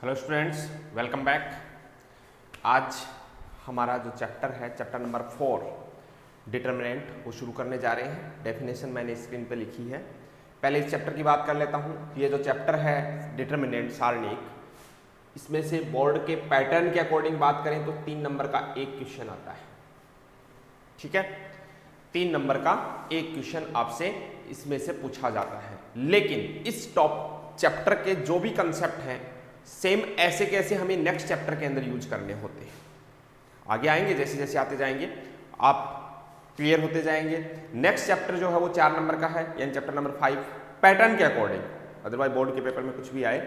Hello students, welcome back. आज हमारा जो चैप्टर है, चैप्टर नंबर 4 डिटर्मिनेंट, वो शुरू करने जा रहे हैं। डेफिनेशन मैंने स्क्रीन पे लिखी है। पहले इस चैप्टर की बात कर लेता हूँ। ये जो चैप्टर है डिटर्मिनेंट सारणिक, इसमें से बोर्ड के पैटर्न के अकॉर्डिंग बात करें तो 3 नंबर का एक क्वेश्चन आता है। ठीक है, 3 नंबर का एक क्वेश्चन आपसे इसमें से पूछा जाता है। लेकिन इस टॉप चैप्टर के जो भी कंसेप्ट हैं सेम ऐसे कैसे हमें नेक्स्ट चैप्टर के अंदर यूज करने होते हैं। आगे आएंगे, जैसे जैसे आते जाएंगे आप क्लियर होते जाएंगे। नेक्स्ट चैप्टर जो है वो 4 नंबर का है, यानी चैप्टर नंबर 5 पैटर्न के अकॉर्डिंग। अदरवाइज बोर्ड के पेपर में कुछ भी आए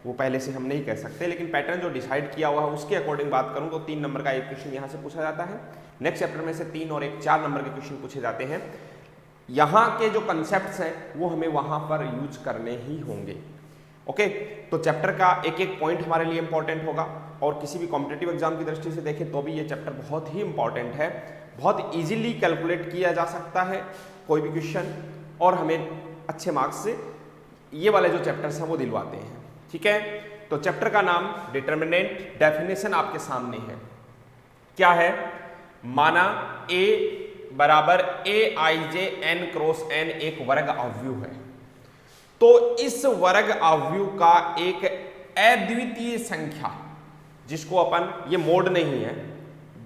वो पहले से हम नहीं कह सकते, लेकिन पैटर्न जो डिसाइड किया हुआ है उसके अकॉर्डिंग बात करूं तो 3 नंबर का एक क्वेश्चन यहाँ से पूछा जाता है। नेक्स्ट चैप्टर में से 3 और एक 4 नंबर के क्वेश्चन पूछे जाते हैं। यहाँ के जो कंसेप्ट हैं वो हमें वहां पर यूज करने ही होंगे। ओके, तो चैप्टर का एक एक पॉइंट हमारे लिए इंपॉर्टेंट होगा, और किसी भी कॉम्पिटिटिव एग्जाम की दृष्टि से देखें तो भी ये चैप्टर बहुत ही इंपॉर्टेंट है। बहुत इजीली कैलकुलेट किया जा सकता है कोई भी क्वेश्चन, और हमें अच्छे मार्क्स से ये वाले जो चैप्टर्स हैं वो दिलवाते हैं। ठीक है, तो चैप्टर का नाम डिटर्मिनेंट, डेफिनेशन आपके सामने है। क्या है? माना A बराबर AIJ n क्रॉस n एक वर्ग आव्यूह है, तो इस वर्ग आव्यूह का एक अद्वितीय संख्या, जिसको अपन, ये मोड नहीं है,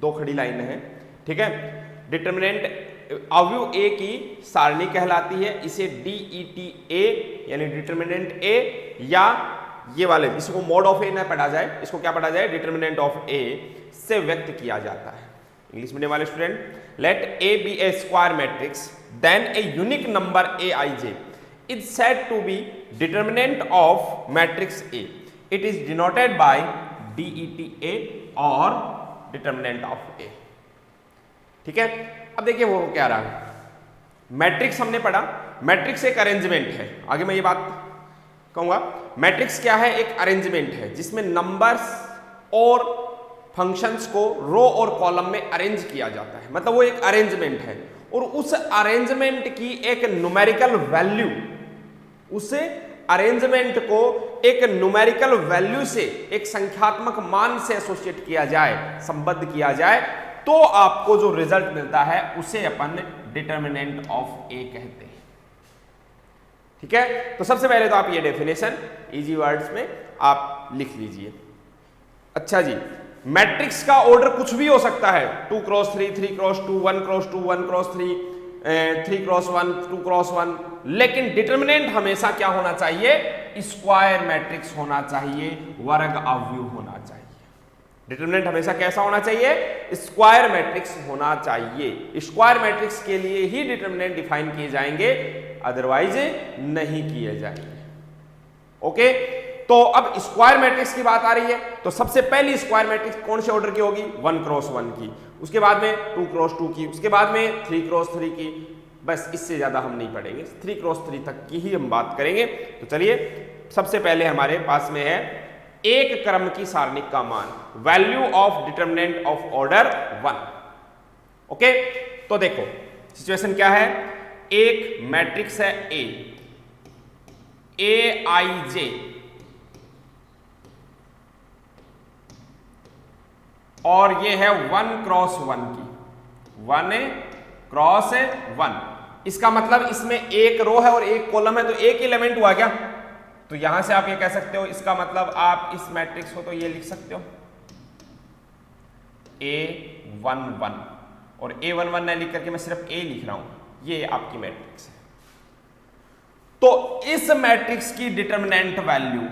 2 खड़ी लाइन है, ठीक है, डिटर्मिनेंट आव्यूह A की सारणी कहलाती है। इसे DETA यानी डिटर्मिनेंट A, या ये वाले, इसको मोड ऑफ ए ना पढ़ा जाए, इसको क्या पढ़ा जाए, डिटर्मिनेंट ऑफ A से व्यक्त किया जाता है। इंग्लिश मीडियम वाले student, let A be a square matrix then a unique number Aij is said to be determinant of matrix A. It is denoted by DETA or determinant of A. ठीक है, अब देखिए वो क्या रहा है। Matrix हमने पढ़ा, मैट्रिक्स एक अरेंजमेंट है। आगे मैं ये बात कहूंगा, मैट्रिक्स क्या है, एक अरेंजमेंट है जिसमें नंबर्स और फंक्शंस को रो और कॉलम में अरेंज किया जाता है। मतलब वो एक अरेंजमेंट है, और उस अरेंजमेंट की एक न्यूमेरिकल वैल्यू, उस अरेंजमेंट को एक न्यूमेरिकल वैल्यू से, एक संख्यात्मक मान से एसोसिएट किया जाए, संबद्ध किया जाए, तो आपको जो रिजल्ट मिलता है उसे अपन डिटर्मिनेंट ऑफ ए कहते हैं। ठीक है, तो सबसे पहले तो आप ये डेफिनेशन इजी वर्ड्स में आप लिख लीजिए। अच्छा जी, मैट्रिक्स का ऑर्डर कुछ भी हो सकता है, 2 cross 3, 3 cross 2, 1 cross 2, 1 cross 3, 3 cross 1, 2 cross 1, लेकिन डिटर्मिनेंट हमेशा क्या होना चाहिए, स्क्वायर मैट्रिक्स होना चाहिए, वर्ग आव्यूह होना चाहिए। डिटर्मिनेंट हमेशा कैसा होना चाहिए, स्क्वायर मैट्रिक्स होना चाहिए। स्क्वायर मैट्रिक्स के लिए ही डिटर्मिनेंट डिफाइन किए जाएंगे, अदरवाइज नहीं किए जाएंगे। ओके, तो अब स्क्वायर मैट्रिक्स की बात आ रही है, तो सबसे पहली स्क्वायर मैट्रिक्स कौन से ऑर्डर की होगी, 1 क्रॉस 1 की, उसके बाद में 2 क्रॉस 2 की, उसके बाद में 3 क्रॉस 3 की। बस इससे ज्यादा हम नहीं पढ़ेंगे, 3 क्रॉस 3 तक की ही हम बात करेंगे। तो चलिए, सबसे पहले हमारे पास में है एक क्रम की सारणिक का मान, value of determinant of order 1। Okay, तो देखो सिचुएशन क्या है, एक मैट्रिक्स है A, AIJ, और ये है 1 क्रॉस 1 की, 1 क्रॉस 1। इसका मतलब इसमें एक रो है और एक कॉलम है, तो एक एलिमेंट हुआ क्या। तो यहां से आप ये कह सकते हो, इसका मतलब आप इस मैट्रिक्स को तो ये लिख सकते हो A11, और A11 नहीं लिख करके मैं सिर्फ A लिख रहा हूं, ये आपकी मैट्रिक्स है। तो इस मैट्रिक्स की determinant value,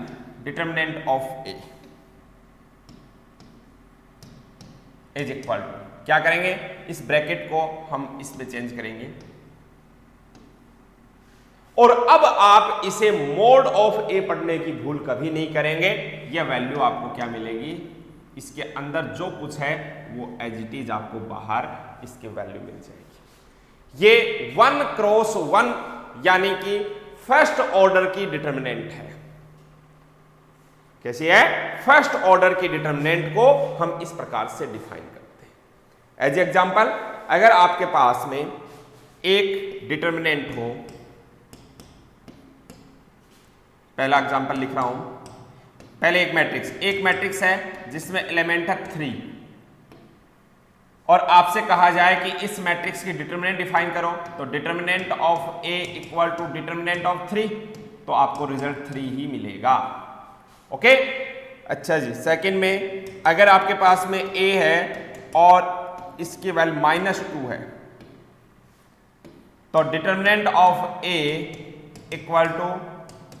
determinant of A is equal to, क्या करेंगे, इस ब्रैकेट को हम इसमें चेंज करेंगे, और अब आप इसे मोड ऑफ ए पढ़ने की भूल कभी नहीं करेंगे। यह वैल्यू आपको क्या मिलेगी, इसके अंदर जो कुछ है वो एज इट इज आपको बाहर इसके वैल्यू मिल जाएगी। ये 1 क्रॉस 1 यानी कि फर्स्ट ऑर्डर की डिटर्मिनेंट है। कैसी है, फर्स्ट ऑर्डर की डिटर्मिनेंट को हम इस प्रकार से डिफाइन करते हैं। एज एग्जांपल, अगर आपके पास में एक डिटर्मिनेंट हो, पहला एग्जांपल लिख रहा हूं, पहले एक मैट्रिक्स है जिसमें एलिमेंट है 3 और आपसे कहा जाए कि इस मैट्रिक्स की डिटरमिनेंट डिफाइन करो, तो determinant of A equal to determinant of 3, तो आपको रिजल्ट 3 ही मिलेगा। ओके, अच्छा जी। सेकंड में अगर आपके पास में ए है और इसकी वैल्यू -2 है, तो determinant of A equal to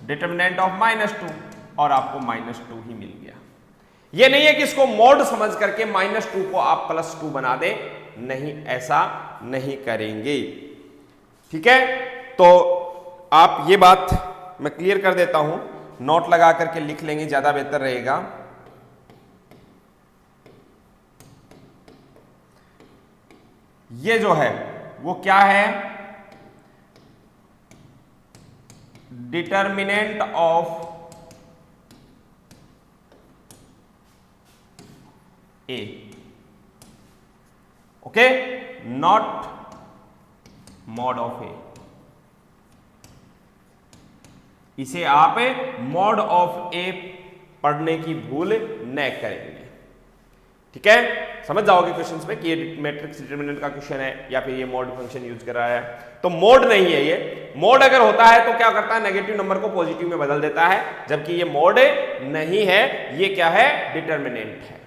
determinant of -2 और आपको -2 ही मिल गया। ये नहीं है कि इसको मोड समझ करके -2 को आप +2 बना दे, नहीं, ऐसा नहीं करेंगे। ठीक है, तो आप ये बात मैं क्लियर कर देता हूं, नोट लगा करके लिख लेंगे, ज्यादा बेहतर रहेगा। ये जो है वो क्या है, determinant of A, okay, not mod of A. इसे आप मॉड ऑफ ए पढ़ने की भूल न करेंगे। ठीक है, समझ जाओगे क्वेश्चंस में कि ये मैट्रिक्स डिटरमिनेंट का क्वेश्चन है या फिर ये मॉड फंक्शन यूज कर रहा है, तो मोड नहीं है। ये मोड अगर होता है तो क्या करता है, नेगेटिव नंबर को पॉजिटिव में बदल देता है, जबकि ये मोड नहीं है, ये क्या है, डिटरमिनेंट है।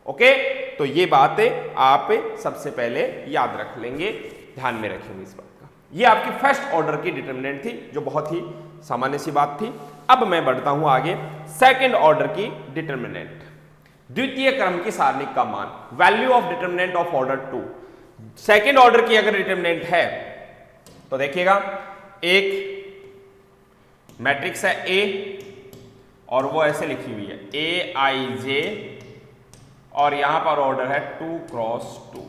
ओके, तो ये बात आप सबसे पहले याद रख लेंगे, ध्यान में रखेंगे इस बात का। ये आपकी फर्स्ट ऑर्डर की डिटरमिनेंट थी, जो बहुत ही सामान्य सी बात थी। अब मैं बढ़ता हूं आगे, सेकंड ऑर्डर की डिटरमिनेंट, द्वितीय क्रम की सारणिक का मान, value of determinant of order 2। Second order की अगर डिटरमिनेंट है तो देखिएगा, एक मैट्रिक्स है ए और वो ऐसे लिखी हुई है AIJ और यहां पर ऑर्डर है 2 क्रॉस 2।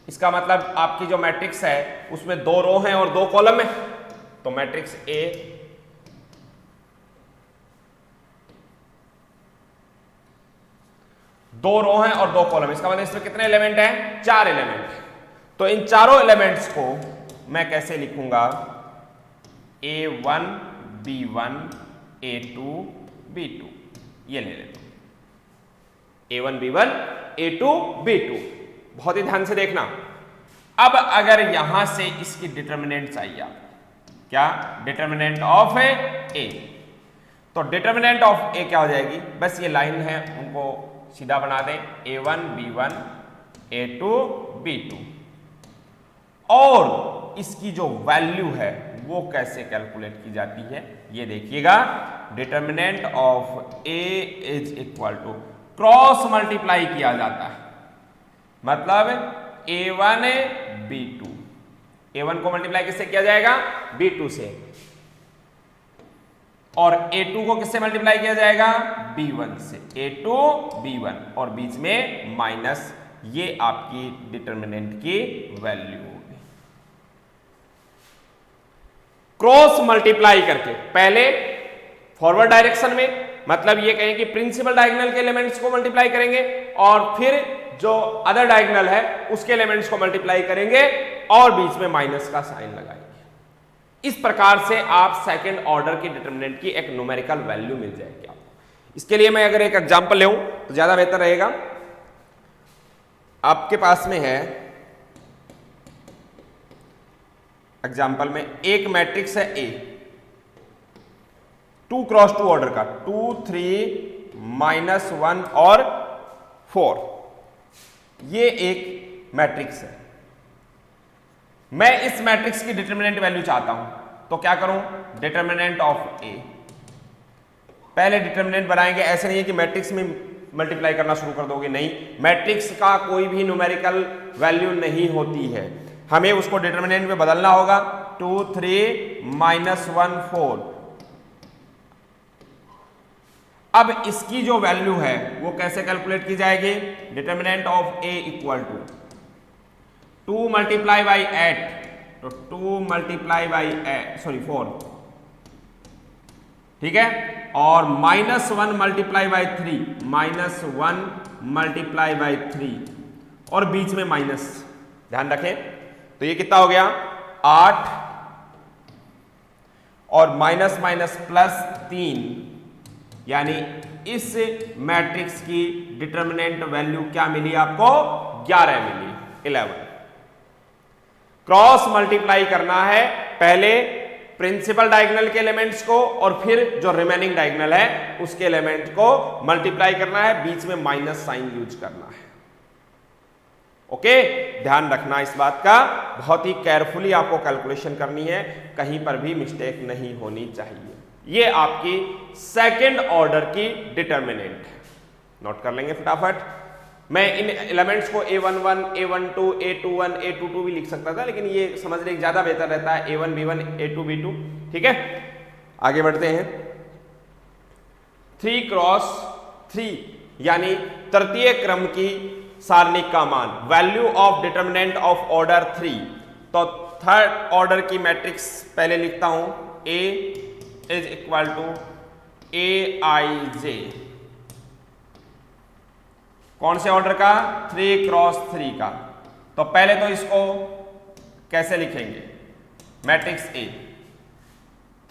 इसका मतलब आपकी जो मैट्रिक्स है उसमें 2 रो हैं और 2 कॉलम है, तो मैट्रिक्स ए दो रो हैं और 2 कॉलम, इसका मतलब इसमें कितने एलिमेंट हैं, 4 एलिमेंट हैं। तो इन चारों एलिमेंट्स को मैं कैसे लिखूंगा, A1 B1 A2 B2, ये ले लेता हूं, A1 B1 A2 B2। बहुत ही ध्यान से देखना। अब अगर यहां से इसकी डिटरमिनेंट चाहिए आपको, क्या, डिटरमिनेंट ऑफ ए, तो डिटरमिनेंट ऑफ ए क्या हो जाएगी, बस ये लाइन है उनको सीधा बना दें, A1 B1 A2 B2, और इसकी जो वैल्यू है वो कैसे कैलकुलेट की जाती है, ये देखिएगा। Determinant of A is equal to, cross multiply किया जाता है, मतलब A1 B2, A1 को मल्टीप्लाई किससे किया जाएगा, B2 से, और A2 को किससे मल्टीप्लाई किया जाएगा, B1 से, A2 B1, और बीच में माइनस, ये आपकी डिटरमिनेंट की वैल्यू होगी। क्रॉस मल्टीप्लाई करके, पहले फॉरवर्ड डायरेक्शन में, मतलब ये कहें कि प्रिंसिपल डायगोनल के एलिमेंट्स को मल्टीप्लाई करेंगे और फिर जो अदर डायगोनल है उसके एलिमेंट्स को मल्टीप्लाई करेंगे और बीच में माइनस का साइन लगाएंगे। इस प्रकार से आप सेकंड ऑर्डर की डिटरमिनेंट की एक न्यूमेरिकल वैल्यू मिल जाएगी आपको। इसके लिए मैं अगर एक एग्जांपल लूं तो ज्यादा बेहतर रहेगा। आपके पास में है एग्जांपल में एक मैट्रिक्स है ए, 2 क्रॉस 2 ऑर्डर का, 2 3 -1 और 4, ये एक मैट्रिक्स है। मैं इस मैट्रिक्स की डिटरमिनेंट वैल्यू चाहता हूं, तो क्या करूं, डिटरमिनेंट ऑफ ए, पहले डिटरमिनेंट बनाएंगे। ऐसे नहीं है कि मैट्रिक्स में मल्टीप्लाई करना शुरू कर दोगे, नहीं, मैट्रिक्स का कोई भी न्यूमेरिकल वैल्यू नहीं होती है, हमें उसको डिटरमिनेंट में बदलना होगा। 2 3 -1 4, अब इसकी जो वैल्यू है वो कैसे कैलकुलेट की जाएगी, determinant of A equal to 2 multiply by 8, तो 2 मल्टीप्लाई बाई 4, ठीक है, और -1 मल्टीप्लाई बाई 3, -1 मल्टीप्लाई बाई 3 और बीच में माइनस, ध्यान रखें। तो ये कितना हो गया, 8 और माइनस माइनस +3, यानी इस मैट्रिक्स की डिटर्मिनेंट वैल्यू क्या मिली आपको? 11 मिली। 11 क्रॉस मल्टीप्लाई करना है पहले प्रिंसिपल डायगोनल के एलिमेंट्स को और फिर जो रिमेनिंग डायगोनल है उसके एलिमेंट को मल्टीप्लाई करना है, बीच में माइनस साइन यूज करना है। ओके, ध्यान रखना इस बात का, बहुत ही केयरफुली आपको कैलकुलेशन करनी है, कहीं पर भी मिस्टेक नहीं होनी चाहिए। ये आपकी सेकंड ऑर्डर की डिटर्मिनेंट है, नोट कर लेंगे फटाफट। मैं इन एलिमेंट्स को a11, a12, a21, a22 भी लिख सकता था, लेकिन ये समझने की ज्यादा बेहतर रहता है a1, b1, a2, b2। ठीक है, आगे बढ़ते हैं। 3 क्रॉस 3 यानी तृतीय क्रम की सारणिक का मान, value of determinant of order 3। तो थर्ड ऑर्डर की मैट्रिक्स पहले लिखता हूं, A is equal to aij। कौन से ऑर्डर का? 3 क्रॉस 3 का। तो पहले तो इसको कैसे लिखेंगे? मैट्रिक्स A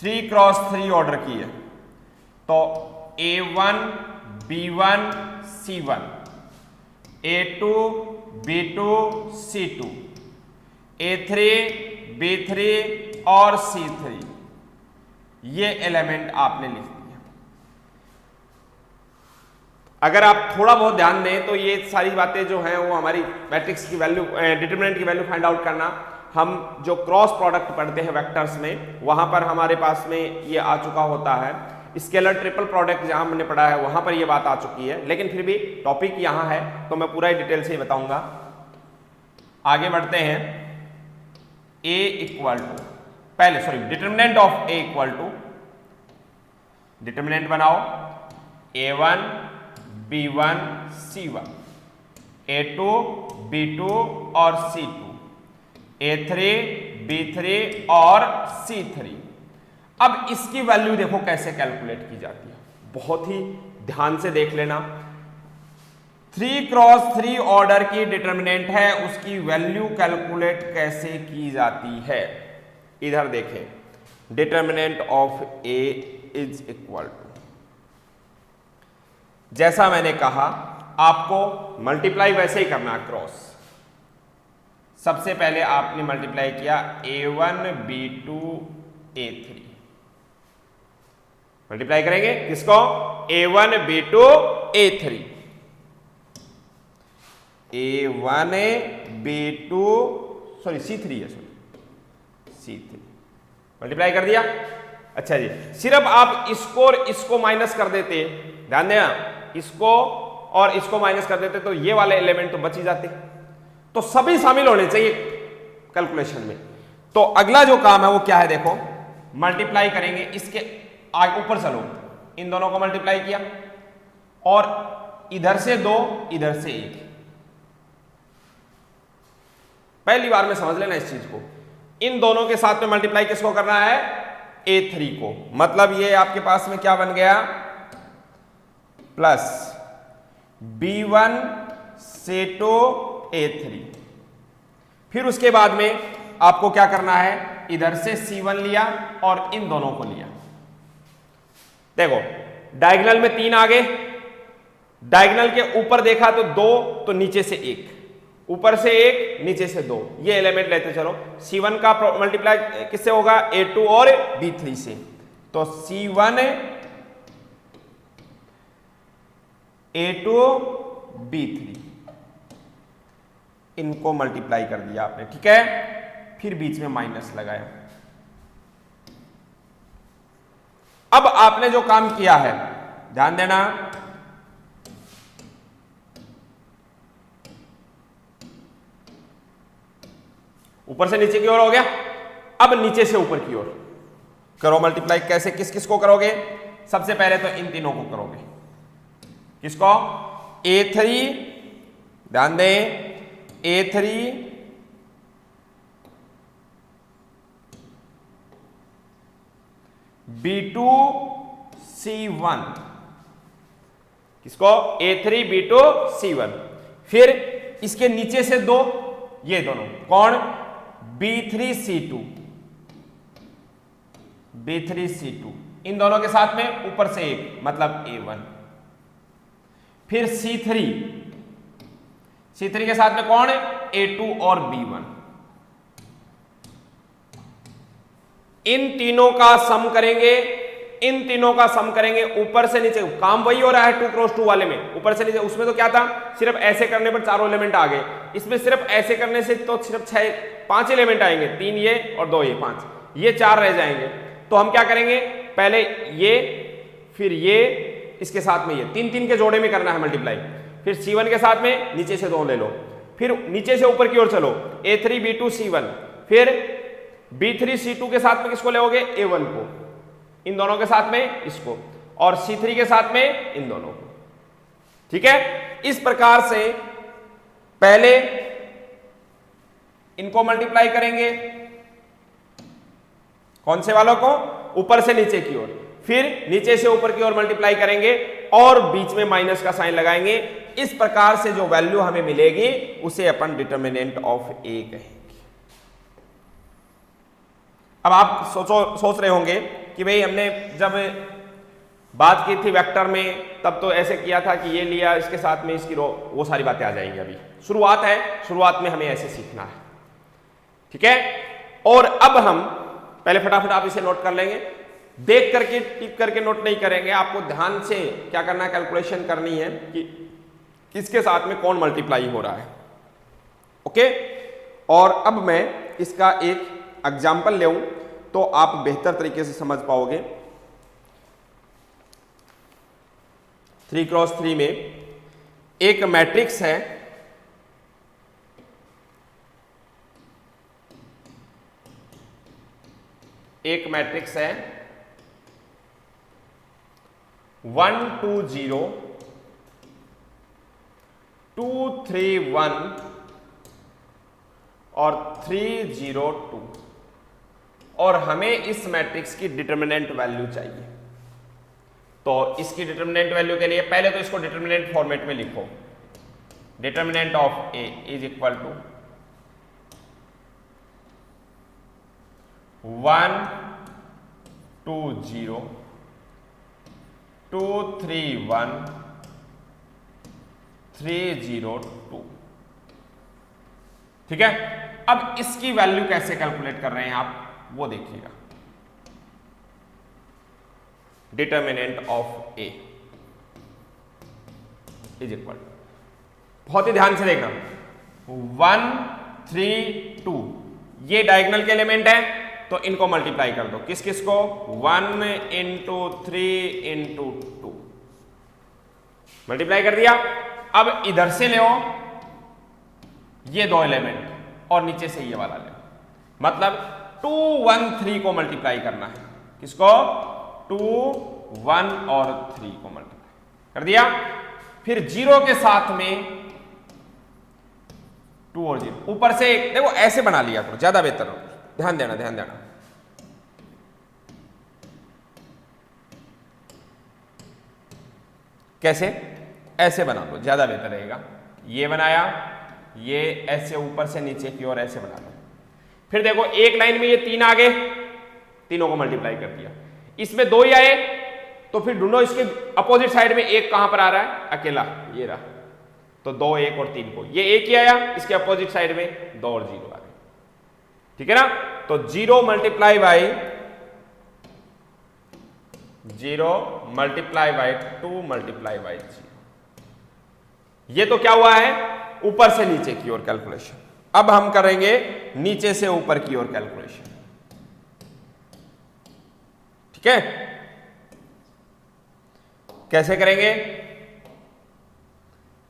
3 क्रॉस 3 ऑर्डर की है, तो A1 B1 C1, A2 B2 C2, A3 B3 और C3, ये एलिमेंट आपने लिख दिया। अगर आप थोड़ा बहुत ध्यान दें तो ये सारी बातें जो हैं वो हमारी मैट्रिक्स की वैल्यू, डिटरमिनेंट की वैल्यू फाइंड आउट करना, हम जो क्रॉस प्रोडक्ट पढ़ते हैं वेक्टर्स में वहां पर हमारे पास में ये आ चुका होता है। स्केलर ट्रिपल प्रोडक्ट जहां हमने पढ़ा है वहां पर ये बात आ चुकी है, लेकिन फिर भी टॉपिक यहां है तो मैं पूरा डिटेल से ही बताऊंगा। आगे बढ़ते हैं। A इक्वल टू, पहले sorry determinant of A equal to, determinant बनाओ A1 B1 C1, A2 B2 और C2, A3 B3 और C3। अब इसकी वैल्यू देखो कैसे कैलकुलेट की जाती है, बहुत ही ध्यान से देख लेना। 3 क्रॉस 3 ऑर्डर की डिटर्मिनेंट है, उसकी वैल्यू कैलकुलेट कैसे की जाती है? इधर देखें, determinant of A is equal to, जैसा मैंने कहा आपको मल्टीप्लाई वैसे ही करना है क्रॉस। सबसे पहले आपने मल्टीप्लाई किया A1 B2 A3, मल्टीप्लाई करेंगे किसको? A1 B2 A3, A1 B2 sorry C3 है, सॉरी C3, मल्टीप्लाई कर दिया। अच्छा जी, सिर्फ आप इसको और इसको माइनस कर देते, ध्यान देना, इसको और इसको माइनस कर देते तो ये वाले एलिमेंट तो बच ही जाते, तो सभी शामिल होने चाहिए कैलकुलेशन में। तो अगला जो काम है वो क्या है? देखो, मल्टीप्लाई करेंगे, इसके आगे ऊपर चलो, इन दोनों को मल्टीप्लाई किया और इधर से 2 इधर से 1। पहली बार में समझ लेना इस चीज को, इन दोनों के साथ में मल्टीप्लाई किसको करना है? A3 को। मतलब ये आपके पास में क्या बन गया? Plus B1 C2 A3। फिर उसके बाद में आपको क्या करना है? इधर से C1 लिया और इन दोनों को लिया। देखो डायगोनल में 3 आ गए, डायगोनल के ऊपर देखा तो 2, तो नीचे से 1, ऊपर से 1 नीचे से 2, ये एलिमेंट लेते चलो। C1 का मल्टीप्लाई किससे होगा? A2 और B3 से, तो C1 A2 B3, इनको मल्टीप्लाई कर दिया आपने, ठीक है। फिर बीच में माइनस लगाया। अब आपने जो काम किया है ध्यान देना, ऊपर से नीचे की ओर हो गया, अब नीचे से ऊपर की ओर करो मल्टीप्लाई। कैसे, किस किस को करोगे? सबसे पहले तो इन तीनों को करोगे। किसको? A3, ध्यान दें, A3 B2 C1, किसको? A3 B2 C1। फिर इसके नीचे से 2, ये दोनों कौन? B3 C2, B3 C2, इन दोनों के साथ में ऊपर से एक, मतलब A1। फिर C3 के साथ में कौन है? A2 और B1। इन तीनों का सम करेंगे, ऊपर से नीचे। काम वही हो रहा है 2 क्रॉस 2 वाले में, ऊपर से नीचे। उसमें तो क्या था, सिर्फ ऐसे करने पर चारों एलिमेंट आ गए। इसमें सिर्फ ऐसे करने से तो सिर्फ 5 एलिमेंट आएंगे, 3 ये और 2 ये, 5 ये 4 रह जाएंगे। तो हम क्या करेंगे, पहले ये, फिर ये, इसके साथ में ये, 3 के जोड़े में करना है मल्टीप्लाई। फिर C1 के साथ में नीचे से 2 ले लो, फिर नीचे से ऊपर की ओर चलो, A3 B2 C1, फिर B3 C2 के साथ में किसको लोगे? A1 को, इन दोनों के साथ में इसको, और C3 के साथ में इन दोनों को। ठीक है, इस प्रकार से पहले इनको मल्टीप्लाई करेंगे, कौन से वालों को? ऊपर से नीचे की ओर, फिर नीचे से ऊपर की ओर मल्टीप्लाई करेंगे और बीच में माइनस का साइन लगाएंगे। इस प्रकार से जो वैल्यू हमें मिलेगी उसे अपन डिटर्मिनेंट ऑफ ए कहेंगे। अब आप सोच रहे होंगे कि भाई हमने जब बात की थी वेक्टर में तब तो ऐसे किया था कि ये लिया, इसके साथ में इसकी रो, वो सारी बातें आ जाएंगी। अभी शुरुआत है, शुरुआत में हमें ऐसे सीखना है। ठीक है, और अब हम पहले फटाफट आप इसे नोट कर लेंगे, देख करके टिक करके नोट नहीं करेंगे। आपको ध्यान से क्या करना है, कैलकुलेशन करनी है कि किसके साथ में कौन मल्टीप्लाई हो रहा है। ओके, और अब मैं इसका एक एग्जाम्पल लेऊं तो आप बेहतर तरीके से समझ पाओगे। 3x3 में एक मैट्रिक्स है, एक मैट्रिक्स है 1 2 0 2 3 1 और 3 0 2, और हमें इस मैट्रिक्स की डिटर्मिनेंट वैल्यू चाहिए। तो इसकी डिटर्मिनेंट वैल्यू के लिए पहले तो इसको डिटर्मिनेंट फॉर्मेट में लिखो। Determinant of A is equal to 1 2 0 2 3 1 3 0 2। ठीक है, अब इसकी वैल्यू कैसे कैलकुलेट कर रहे हैं आप वो देखिएगा। Determinant of A is equal, बहुत ही ध्यान से देखना, 1 3 2 ये डायगोनल के एलिमेंट है तो इनको मल्टीप्लाई कर दो। किस किस को? 1 इंटू 3 इंटू 2 मल्टीप्लाई कर दिया। अब इधर से ले ये 2 एलिमेंट और नीचे से ये वाला ले, मतलब 2 1 3 को मल्टीप्लाई करना है। किसको? 2 1 और 3 को मल्टीप्लाई कर दिया। फिर 0 के साथ में 2 और 0, ऊपर से एक, देखो ऐसे बना लिया करो, ज्यादा बेहतर हो। ध्यान देना, ध्यान देना। कैसे? ऐसे बना लो, ज्यादा बेहतर रहेगा। ये बनाया, ये ऐसे ऊपर से नीचे की ओर ऐसे बना लो। फिर देखो एक लाइन में ये 3 आ गए, तीनों को मल्टीप्लाई कर दिया। इसमें 2 ही आए तो फिर ढूंढो इसके अपोजिट साइड में एक कहां पर आ रहा है, अकेला ये रहा। तो 2 1 और 3 को, ये एक ही आया, इसके अपोजिट साइड में 2 और 0 आ गए। ठीक है ना, तो 0 multiply by 0 multiply by 2 multiply by 0। ये तो क्या हुआ है, ऊपर से नीचे की ओर कैलकुलेशन। अब हम करेंगे नीचे से ऊपर की ओर कैलकुलेशन। ठीक है, कैसे करेंगे?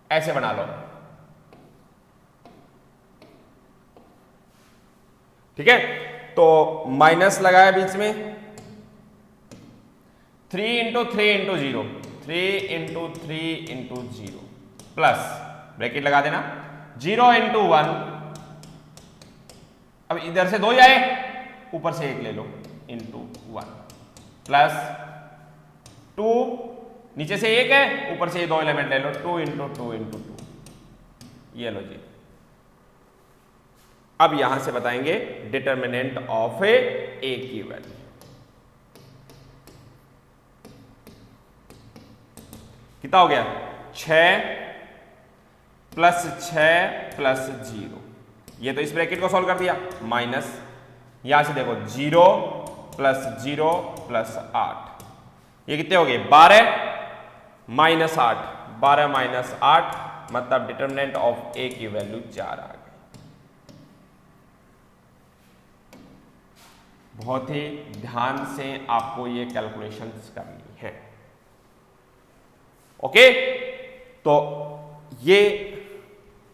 ऐसे बना लो। ठीक है, तो माइनस लगाया बीच में, 3 into 3 into 0, 3 into 3 into 0 plus bracket लगा देना, 0 इंटू 1। अब इधर से 2 ही आए, ऊपर से 1 ले लो, इंटू 1 प्लस 2, नीचे से 1 है, ऊपर से ये 2 एलिमेंट ले लो, 2 इंटू 2 इंटू 2। ये लो जी। अब यहां से बताएंगे डिटर्मिनेंट ऑफ ए की वैल्यू। कितना हो गया 6 प्लस 6 प्लस 0, ये तो इस ब्रैकेट को सॉल्व कर दिया, माइनस यहां से देखो 0 प्लस 0 प्लस 8, ये कितने हो गए 12 माइनस 8, 12 माइनस 8 मतलब डिटरमिनेंट ऑफ ए की वैल्यू 4 आ गई। बहुत ही ध्यान से आपको ये कैलकुलेशंस करनी है। ओके, तो ये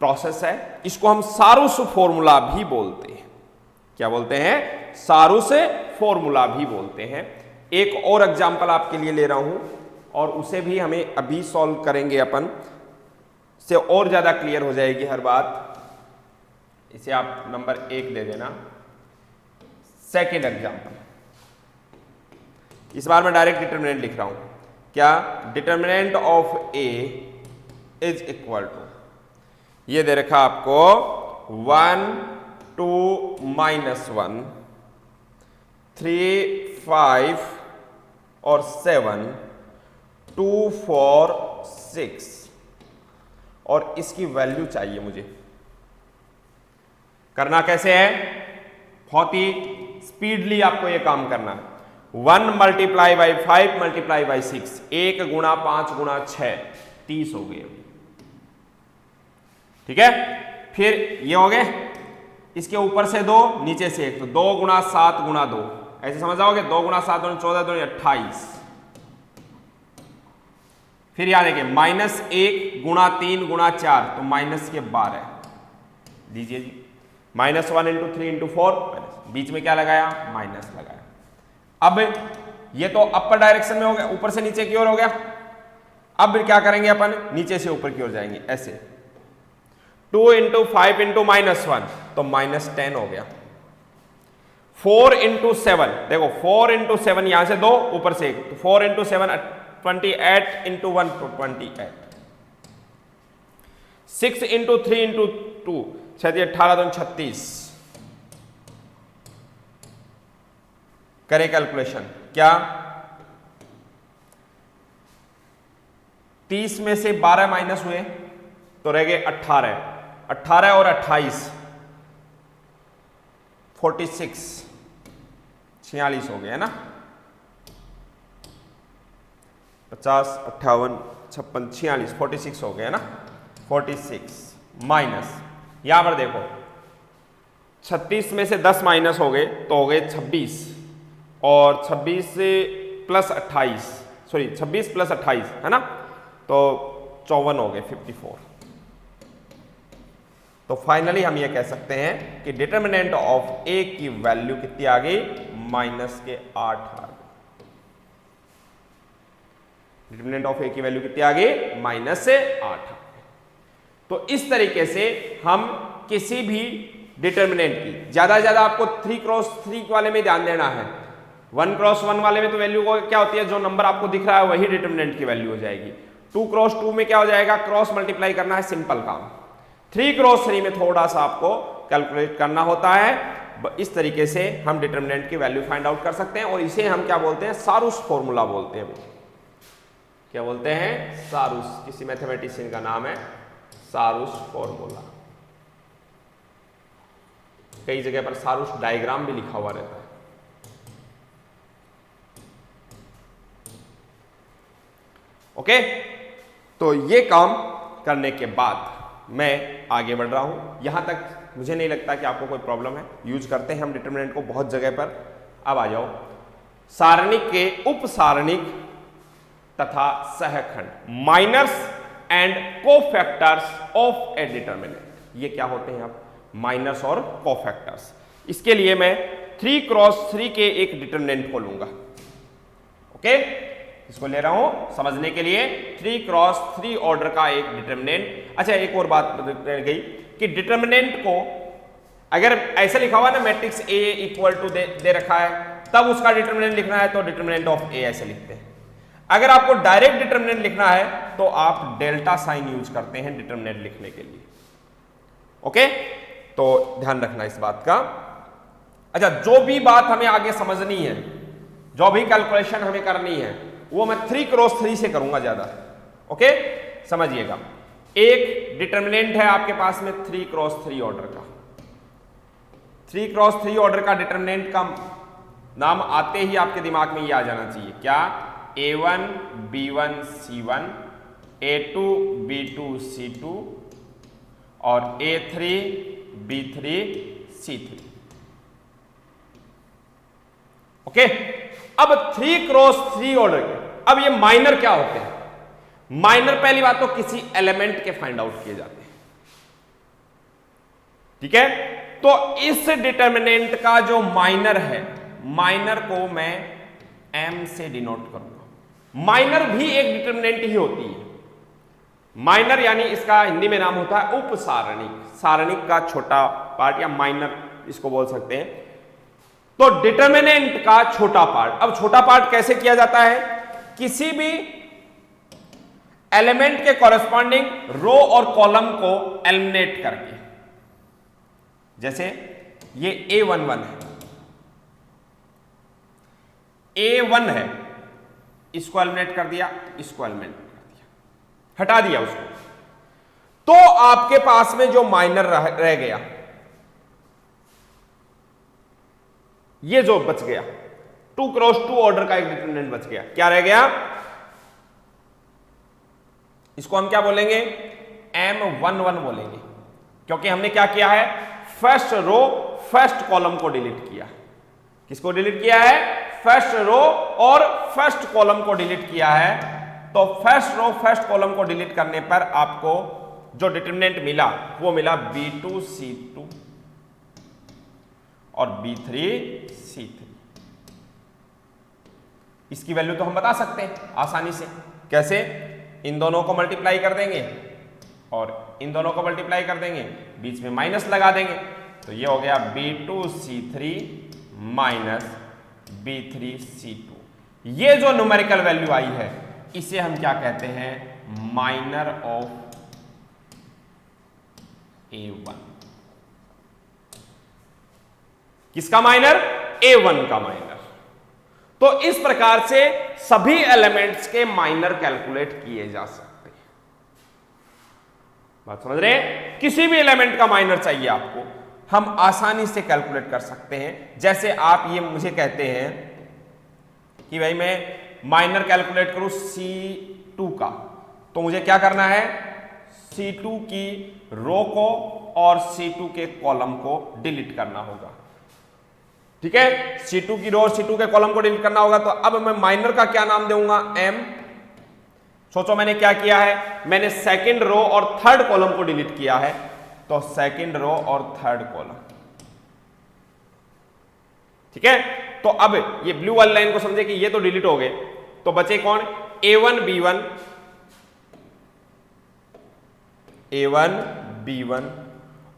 प्रोसेस है, इसको हम सारूस फॉर्मूला भी बोलते हैं। क्या बोलते हैं? सारूस फॉर्मूला भी बोलते हैं। एक और एग्जांपल आपके लिए ले रहा हूं और उसे भी हमें अभी सॉल्व करेंगे अपन, से और ज्यादा क्लियर हो जाएगी हर बात। इसे आप नंबर 1 दे देना। सेकेंड एग्जांपल, इस बार मैं डायरेक्ट डिटरमिनेंट लिख रहा हूं। क्या? Determinant of A is equal to, ये दे रखा आपको 1 2 -1 3 5 और 7 2 4 6 और इसकी वैल्यू चाहिए मुझे। करना कैसे है? बहुत ही स्पीडली आपको ये काम करना है। 1 मल्टीप्लाई बाई 5 मल्टीप्लाई बाई 6, 1 गुणा 5 गुणा 6 30 हो गए। ठीक है, फिर ये हो गए, इसके ऊपर से 2 नीचे से 1, तो 2 गुणा 7 गुणा 2, ऐसे समझ जाओगे। 2 गुणा 7 14 2 28। फिर याद है कि -1 गुणा 3 गुणा 4 तो माइनस के 12 दीजिए जी। -1 × 3 × 4 बीच में क्या लगाया? माइनस लगाया। अब ये तो अपर डायरेक्शन में हो गया, ऊपर से नीचे की ओर हो गया। अब क्या करेंगे अपन? नीचे से ऊपर की ओर जाएंगे ऐसे। 2 × 5 × -1 तो -10 हो गया। 4 × 7 देखो, 4 × 7 यहां से 2 ऊपर से 1, तो 4 × 7 28 × 1 28। 6 × 3 × 2 18 2 36। करें कैलकुलेशन। क्या? 30 में से 12 माइनस हुए तो रह गए 18, 18 और 28 46 46 हो गए है ना। 50 58 56 46 46 हो गए है ना। 46 माइनस, यहां पर देखो 36 में से 10 माइनस हो गए तो हो गए 26 और 26 से प्लस 28, सॉरी 26 प्लस 28 है ना, तो 54 हो गए 54। तो फाइनली हम ये कह सकते हैं कि डिटरमिनेंट ऑफ ए की वैल्यू कितनी आ गई? -8 आ गई। डिटरमिनेंट ऑफ ए की वैल्यू कितनी आ गई? -8 आ गई। तो इस तरीके से हम किसी भी डिटरमिनेंट की, ज्यादा से ज्यादा आपको 3x3 वाले में ध्यान देना है। 1x1 वाले में तो वैल्यू को क्या होती है, जो नंबर आपको दिख रहा है वही डिटरमिनेंट की वैल्यू हो जाएगी। 2x2 में क्या हो जाएगा? क्रॉस मल्टीप्लाई करना है, सिंपल काम। 3x3 में थोड़ा सा आपको कैलकुलेट करना होता है। इस तरीके से हम डिटरमिनेंट की वैल्यू फाइंड आउट कर सकते हैं और इसे हम क्या बोलते हैं? सारूस फॉर्मूला बोलते हैं। क्या बोलते हैं? सारूस। किसी मैथमेटिशियन का नाम है सारूस फॉर्मूला। कई जगह पर सारूस डायग्राम भी लिखा हुआ रहता है। ओके, तो ये काम करने के बाद मैं आगे बढ़ रहा हूं। यहां तक मुझे नहीं लगता कि आपको कोई प्रॉब्लम है। यूज करते हैं हम डिटरमिनेंट को बहुत जगह पर। अब आ जाओ सारणिक के उप सारणिक तथा सहखंड, minors and cofactors of a determinant. ये क्या होते हैं? आप माइनर्स और कोफैक्टर्स। इसके लिए मैं 3x3 के एक डिटरमिनेंट को लूंगा। ओके, इसको ले रहा हूं समझने के लिए। 3x3 ऑर्डर का एक डिटरमिनेंट। अच्छा, एक और बात रह गई कि डिटरमिनेंट को अगर ऐसे लिखा हुआ ना, मैट्रिक्स ए इक्वल टू दे रखा है, तब उसका डिटरमिनेंट लिखना है तो डिटरमिनेंट ऑफ ए ऐसे लिखते हैं। अगर आपको डायरेक्ट डिटरमिनेंट लिखना है तो आप डेल्टा साइन यूज करते हैं डिटरमिनेंट लिखने के लिए। ओके, तो ध्यान रखना इस बात का। अच्छा, जो भी बात हमें आगे समझनी है, जो भी कैलकुलेशन हमें करनी है, वो मैं 3x3 से करूंगा ज्यादा। ओके, समझिएगा। एक डिटर्मिनेंट है आपके पास में 3x3 ऑर्डर का। 3x3 ऑर्डर का डिटर्मिनेंट का नाम आते ही आपके दिमाग में ये आ जाना चाहिए, क्या? A1 B1 C1, A2 B2 C2 और A3 B3 C3। ओके, अब 3x3 ऑर्डर के अब ये माइनर क्या होते हैं? माइनर पहली बात तो किसी एलिमेंट के फाइंड आउट किए जाते हैं, ठीक है। तो इस डिटर्मिनेंट का जो माइनर है, माइनर को मैं m से डिनोट करूंगा। माइनर भी एक डिटर्मिनेंट ही होती है। माइनर यानी इसका हिंदी में नाम होता है उपसारणिक, सारणिक का छोटा पार्ट या माइनर इसको बोल सकते हैं। तो डिटर्मिनेंट का छोटा पार्ट, अब छोटा पार्ट कैसे किया जाता है? किसी भी एलिमेंट के कॉरेस्पॉन्डिंग रो और कॉलम को एलिमिनेट करके, जैसे ये A11 है, A1 है, इसको एलिमिनेट कर दिया, इसको एलिमिनेट कर दिया, हटा दिया उसको, तो आपके पास में जो माइनर रह गया, ये जो बच गया 2x2 ऑर्डर का एक डिटर्मिनेंट बच गया, क्या रह गया? इसको हम क्या बोलेंगे? M11 बोलेंगे, क्योंकि हमने क्या किया है? फर्स्ट रो फर्स्ट कॉलम को डिलीट किया। किसको डिलीट किया है? फर्स्ट रो और फर्स्ट कॉलम को डिलीट किया है। तो फर्स्ट रो फर्स्ट कॉलम को डिलीट करने पर आपको जो डिटर्मिनेंट मिला वो मिला B2 C2 और B3 C3। इसकी वैल्यू तो हम बता सकते हैं आसानी से। कैसे? इन दोनों को मल्टीप्लाई कर देंगे और इन दोनों को मल्टीप्लाई कर देंगे, बीच में माइनस लगा देंगे, तो ये हो गया B2 C3 minus B3 C2। ये जो न्यूमेरिकल वैल्यू आई है इसे हम क्या कहते हैं? Minor of A1। किसका माइनर? A1 का माइनर। तो इस प्रकार से सभी एलिमेंट्स के माइनर कैलकुलेट किए जा सकते हैं। बात समझ रहे हैं? किसी भी एलिमेंट का माइनर चाहिए आपको, हम आसानी से कैलकुलेट कर सकते हैं। जैसे आप ये मुझे कहते हैं कि भाई मैं माइनर कैलकुलेट करूं C2 का, तो मुझे क्या करना है? C2 की रो को और C2 के कॉलम को डिलीट करना होगा, ठीक है। C2 की रो और C2 के कॉलम को डिलीट करना होगा। तो अब मैं माइनर का क्या नाम दूंगा? M। सोचो मैंने क्या किया है? मैंने सेकंड रो और थर्ड कॉलम को डिलीट किया है, तो सेकंड रो और थर्ड कॉलम, ठीक है। तो अब ये ब्लू वाली लाइन को समझे कि ये तो डिलीट हो गए, तो बचे कौन? A1 B1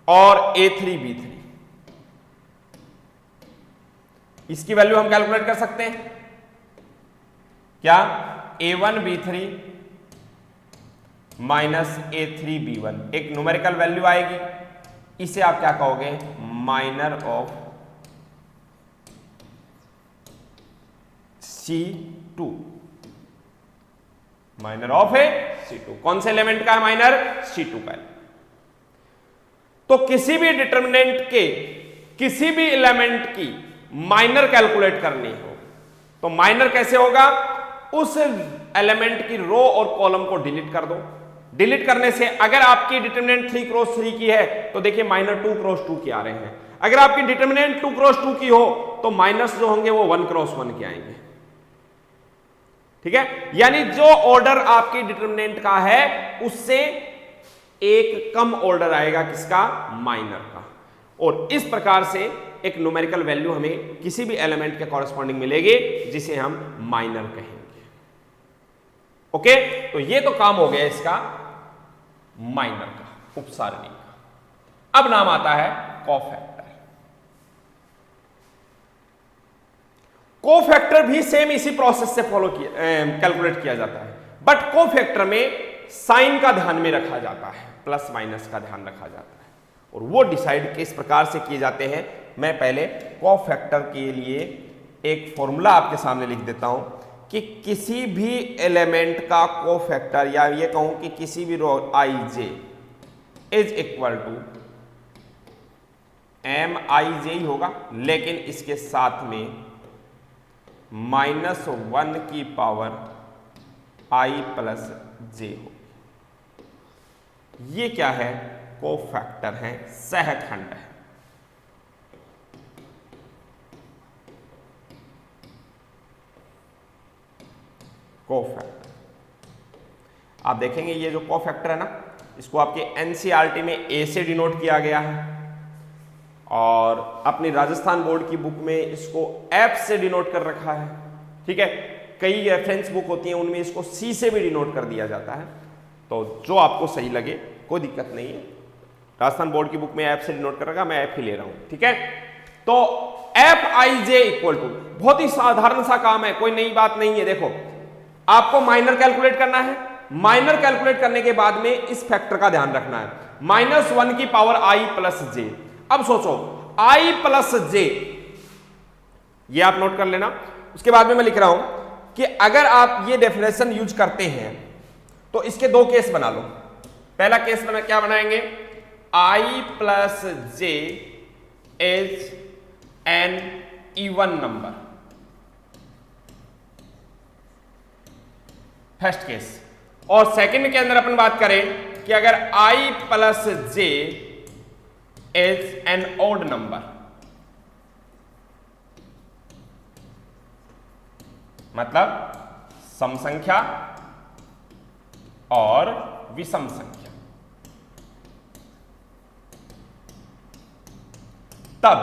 और A3 B3। इसकी वैल्यू हम कैलकुलेट कर सकते हैं क्या? A1 B3 minus A3 B1, एक न्यूमेरिकल वैल्यू आएगी, इसे आप क्या कहोगे? Minor of C2। Minor of है C2। कौन से एलिमेंट का है माइनर? C2 का। तो किसी भी डिटर्मिनेंट के किसी भी एलिमेंट की माइनर कैलकुलेट करनी हो तो माइनर कैसे होगा? उस एलिमेंट की रो और कॉलम को डिलीट कर दो। डिलीट करने से अगर आपकी डिटर्मिनेंट 3x3 की है तो देखिए माइनर 2x2 के आ रहे हैं। अगर आपकी डिटर्मिनेंट 2x2 की हो तो माइनस जो होंगे वो 1x1 के आएंगे, ठीक है। यानी जो ऑर्डर आपकी डिटर्मिनेंट का है उससे एक कम ऑर्डर आएगा, किसका? माइनर का। और इस प्रकार से एक न्यूमेरिकल वैल्यू हमें किसी भी एलिमेंट के कॉरेस्पॉन्डिंग मिलेगी जिसे हम माइनर कहेंगे। ओके, तो ये तो काम हो गया इसका माइनर का, उपसारणी का। अब नाम आता है कोफैक्टर। कोफैक्टर भी सेम इसी प्रोसेस से कैलकुलेट किया जाता है, बट कोफैक्टर में साइन का ध्यान में रखा जाता है, प्लस माइनस का ध्यान रखा जाता है, और वो डिसाइड किस प्रकार से किए जाते हैं। मैं पहले कोफैक्टर के लिए एक फॉर्मूला आपके सामने लिख देता हूं कि किसी भी एलिमेंट का कोफैक्टर, या ये कहूं कि किसी भी रो आई J is equal to M आई जे ही होगा, लेकिन इसके साथ में -1 की पावर आई प्लस जे हो। ये क्या है? कोफैक्टर है, सहखंड है। कोफैक्टर आप देखेंगे ये जो कोफैक्टर है ना, इसको आपके एनसीईआरटी में ए से डिनोट किया गया है, और अपनी राजस्थान बोर्ड की बुक में इसको एफ से डिनोट कर रखा है। ठीक है, कई रेफरेंस बुक होती हैं उनमें इसको सी से भी डिनोट कर दिया जाता है। तो जो आपको सही लगे कोई दिक्कत नहीं है। राजस्थान बोर्ड की बुक में एफ से डिनोट कर रखा, मैं एफ ही ले रहा हूं। ठीक है, तो F I J equal to, बहुत ही साधारण सा काम है, कोई नई बात नहीं है। देखो आपको माइनर कैलकुलेट करना है, माइनर कैलकुलेट करने के बाद में इस फैक्टर का ध्यान रखना है, -1 की पावर आई प्लस जे। अब सोचो आई प्लस जे, ये आप नोट कर लेना। उसके बाद में मैं लिख रहा हूं कि अगर आप ये डेफिनेशन यूज करते हैं तो इसके दो केस बना लो। पहला केस में क्या बनाएंगे? I plus J is an even number, first case. और सेकंड के अंदर अपन बात करें कि अगर i plus J is an odd number, मतलब सम संख्या और विषम संख्या, तब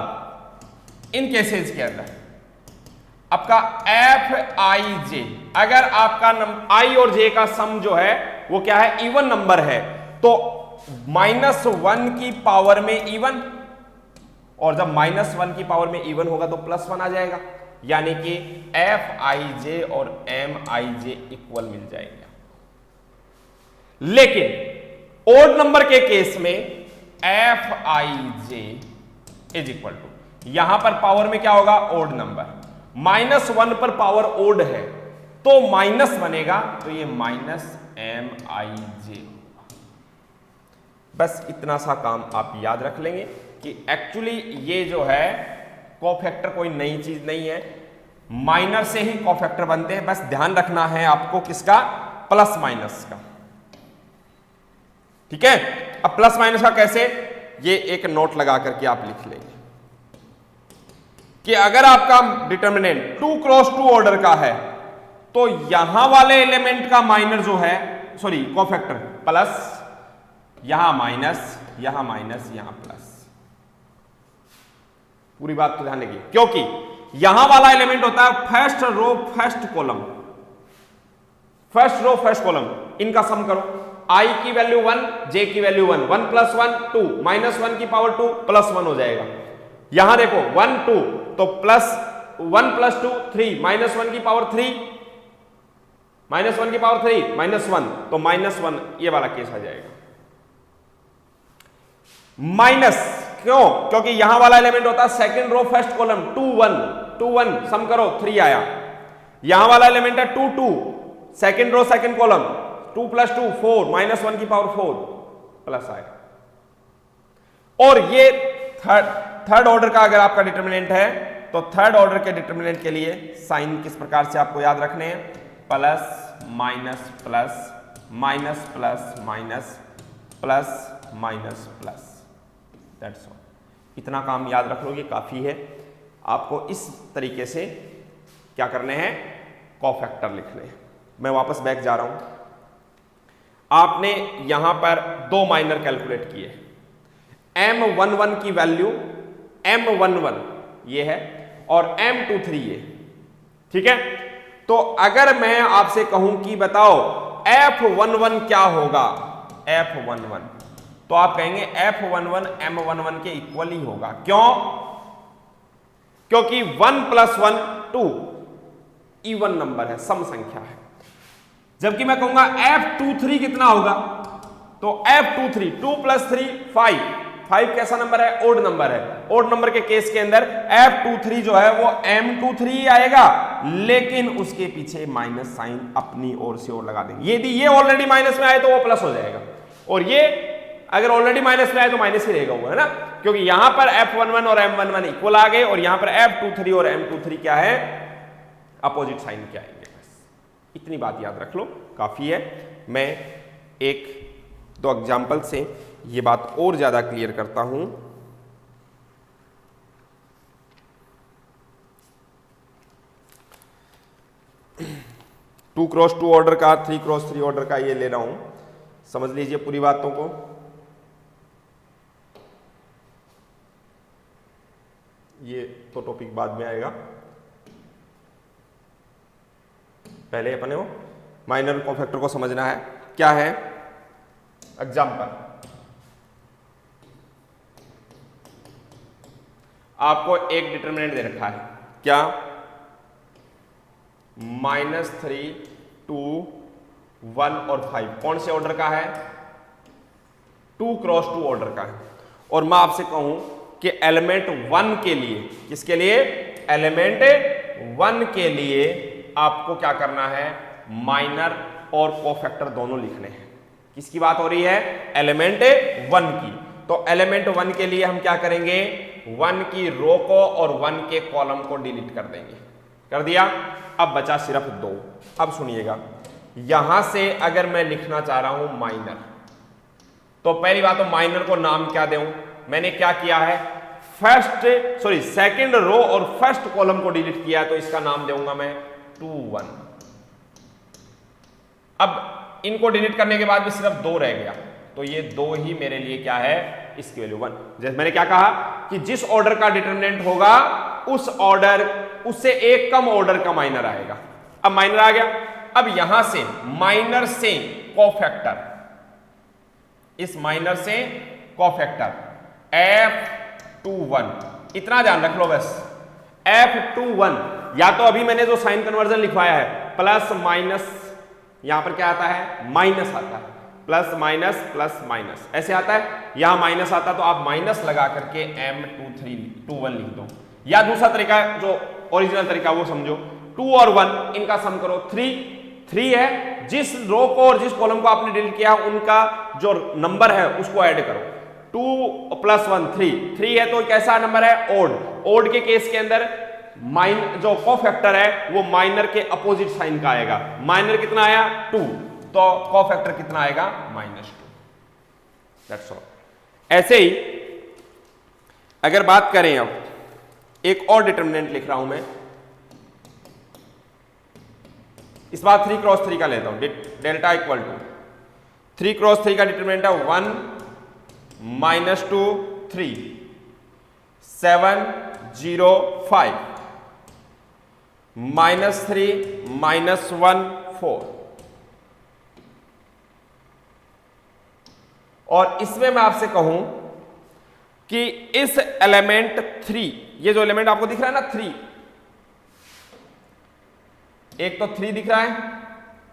इन केसेस के अंदर आपका एफ आई जे, अगर आपका आई और जे का सम जो है वो क्या है? इवन नंबर है, तो -1 की पावर में इवन, और जब -1 की पावर में इवन होगा तो +1 आ जाएगा, यानी कि एफ आई जे और एम आई जे इक्वल मिल जाएगा। लेकिन ओड नंबर के केस में F I J is equal to, यहां पर पावर में क्या होगा? ओड नंबर, -1 पर पावर ओड है तो माइनस बनेगा, तो ये -MIJ। बस इतना सा काम आप याद रख लेंगे कि एक्चुअली ये जो है कोफैक्टर कोई नई चीज नहीं है, माइनर से ही कोफैक्टर बनते हैं। बस ध्यान रखना है आपको किसका? प्लस माइनस का। ठीक है, अब प्लस माइनस का कैसे? ये एक नोट लगा करके आप लिख लेंगे कि अगर आपका डिटर्मिनेंट 2 × 2 ऑर्डर का है तो यहां वाले एलिमेंट का माइनर जो है, सॉरी कोफैक्टर प्लस, यहां माइनस, यहां माइनस, यहां प्लस। पूरी बात को ध्यान रखिए, क्योंकि यहां वाला एलिमेंट होता है first row first column, first row first column, इनका सम करो। i की वैल्यू 1, j की वैल्यू 1, 1 + 1 2, -1 की पावर 2 +1 हो जाएगा। यहां देखो 1 2 तो +1 + 2 3, -1 की पावर 3, -1 की पावर 3 -1, तो -1 ये वाला केस आ जाएगा। माइनस क्यों? क्योंकि यहां वाला एलिमेंट होता है सेकंड रो फर्स्ट कॉलम, 2 1 2 1 सम करो 3 आया। यहां वाला एलिमेंट है 2 2 सेकंड रो सेकंड कॉलम, 2 + 2 4, -1 की पावर 4 प्लस आएगा। और ये थर्ड ऑर्डर का अगर आपका डिटर्मिनेंट है तो थर्ड ऑर्डर के डिटर्मिनेंट के लिए साइन किस प्रकार से आपको याद रखने हैं? Plus minus plus, minus plus minus, plus minus plus, that's all. इतना काम याद रख लोगे काफी है। आपको इस तरीके से क्या करने हैं? कोफैक्टर लिखने हैं। मैं वापस बैक जा रहा हूं। आपने यहां पर 2 माइनर कैलकुलेट किए, M11 की वैल्यू M11 ये है और M23 ये, ठीक है। तो अगर मैं आपसे कहूं कि बताओ F11 क्या होगा, F11, तो आप कहेंगे F11 M11 के इक्वल ही होगा। क्यों? क्योंकि 1 + 1 2 इवन नंबर है, सम संख्या है। जबकि मैं कहूंगा F23 कितना होगा, तो F23 2 + 3 5, 5 कैसा नंबर है? ओड नंबर है। ओड नंबर के केस के अंदर F23 जो है वो M23 आएगा, लेकिन उसके पीछे माइनस साइन अपनी ओर से और लगा देंगे। यदि ये ऑलरेडी माइनस में आए तो वो प्लस हो जाएगा, और ये अगर ऑलरेडी माइनस में आए तो माइनस ही रहेगा, हुआ है ना, क्योंकि यहां पर F11 और M11 इक्वल आ गए, और यहां पर F23 और M23 क्या है? अपोजिट साइन के आएंगे। बस इतनी बात याद रख लो, काफी है। मैं एक दो एग्जाम्पल से ये बात और ज्यादा क्लियर करता हूं। टू क्रॉस टू ऑर्डर का, 3 क्रॉस 3 ऑर्डर का ये ले रहा हूं, समझ लीजिए पूरी बातों को। ये तो टॉपिक बाद में आएगा, पहले अपने को माइनर कॉफैक्टर को समझना है। क्या है? एग्जाम्पल, आपको एक डिटरमिनेंट दे रखा है, क्या? -3, 2, 1 और 5। कौन से ऑर्डर का है? 2 क्रॉस 2 ऑर्डर का है। और मैं आपसे कहूं कि एलिमेंट 1 के लिए, किसके लिए? एलिमेंट 1 के लिए आपको क्या करना है? माइनर और कोफैक्टर दोनों लिखने हैं। किसकी बात हो रही है? एलिमेंट 1 की। तो एलिमेंट 1 के लिए हम क्या करेंगे? 1 की रो को और 1 के कॉलम को डिलीट कर देंगे। कर दिया? अब बचा सिर्फ 2। अब सुनिएगा, यहां से अगर मैं लिखना चाह रहा हूं माइनर, तो पहली बात तो माइनर को नाम क्या दूं? मैंने क्या किया है? सेकंड रो और फर्स्ट कॉलम को डिलीट किया, तो इसका नाम दूंगा मैं 2, 1। अब इनको डिलीट करने के बाद भी सिर्फ 2 रह गया, तो ये 2 ही मेरे लिए क्या है? इसकी वैल्यू 1। जैसे मैंने क्या कहा कि जिस ऑर्डर का डिटरमिनेंट होगा उस ऑर्डर, उससे एक कम ऑर्डर का माइनर आएगा। अब माइनर आ गया। अब यहां से माइनर से कोफैक्टर, इस माइनर से कोफैक्टर F21, इतना ध्यान रख लो बस। F21 या तो अभी मैंने जो साइन कन्वर्जन लिखवाया है प्लस माइनस, यहां पर क्या आता है? माइनस आता है, प्लस माइनस ऐसे आता है। यहां माइनस आता तो आप माइनस लगा करके M21 लिख दो, या दूसरा तरीका जो ओरिजिनल तरीका वो समझो, 2 और 1 इनका सम करो, 3 है। जिस रो को और जिस कॉलम को आपने डिलीट किया उनका जो नंबर है उसको ऐड करो। 2 + 1 3 है, तो कैसा नंबर है? ओड के केस के अंदर जो कोफैक्टर है वो माइनर के अपोजिट साइन का आएगा। माइनर कितना आया? 2, तो कोफैक्टर कितना आएगा? -2। That's all. ऐसे ही अगर बात करें, अब एक और डिटरमिनेंट लिख रहा हूं मैं, इस बार 3 क्रॉस 3 का लेता हूं। डेल्टा इक्वल टू 3 क्रॉस 3 का डिटरमिनेंट है 1 -2 3 7 0 5 -3 -1 4। और इसमें मैं आपसे कहूं कि इस एलिमेंट 3, ये जो एलिमेंट आपको दिख रहा है ना 3, एक तो 3 दिख रहा है,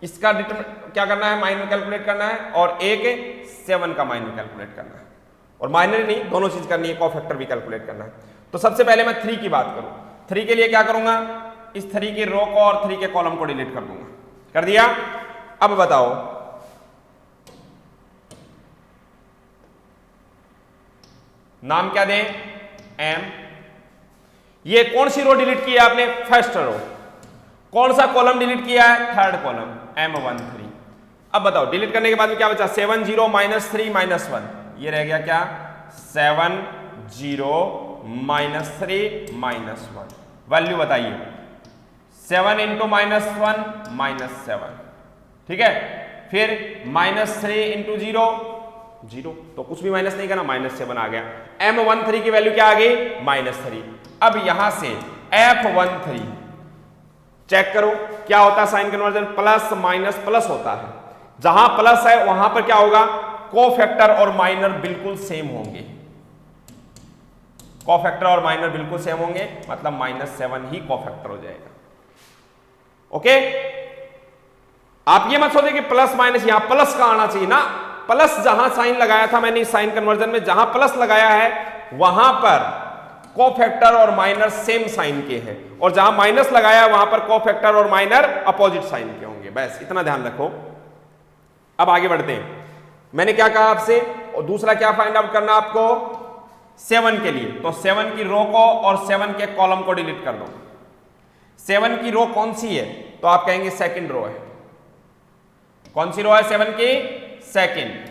इसका क्या करना है? माइनर कैलकुलेट करना है, और एक 7 का माइनर कैलकुलेट करना है। और माइनर नहीं, दोनों चीज करनी है, कोफैक्टर भी कैलकुलेट करना है। तो सबसे पहले मैं 3 की बात करूं। 3 के लिए क्या करूंगा? इस 3 की रो को और 3 के कॉलम को डिलीट कर दूंगा। कर दिया? अब बताओ, नाम क्या दें? M। ये कौन सी रो डिलीट की है आपने? First row. कौन सा कॉलम डिलीट किया है? Third column, M13। अब बताओ डिलीट करने के बाद में क्या बचा? 7 0 -3 -1, ये रह गया क्या? 7 0 -3 -1। वैल्यू बताइए। 7 × -1 -7, ठीक है। फिर -3 × 0 तो कुछ भी माइनस नहीं करना, -7 आ गया। M13 की वैल्यू क्या आ गई? -3। अब यहां से F13 चेक करो क्या होता है sign conversion? Plus minus plus होता है। जहां प्लस है वहां पर क्या होगा? कोफैक्टर और माइनर बिल्कुल सेम होंगे। कोफैक्टर और माइनर बिल्कुल सेम होंगे, मतलब -7 ही कोफैक्टर हो जाएगा। ओके, आप ये मत सोचिए कि प्लस माइनस, यहां प्लस का आना चाहिए ना, प्लस जहां साइन लगाया था मैंने इस साइन कन्वर्जन में, जहां प्लस लगाया है वहां पर कोफैक्टर और माइनर सेम साइन के हैं, और जहां माइनस लगाया है वहां पर कोफैक्टर और माइनर अपोजिट साइन के होंगे। बस इतना ध्यान रखो। अब आगे बढ़ते हैं। मैंने क्या कहा आपसे, और दूसरा क्या फाइंड आउट करना आपको 7 के लिए, तो 7 की रो को और 7 के कॉलम को डिलीट कर दो। 7 की रो कौन सी है, तो आप कहेंगे सेकंड रो है। कौन सी रो है 7 की, सेकंड।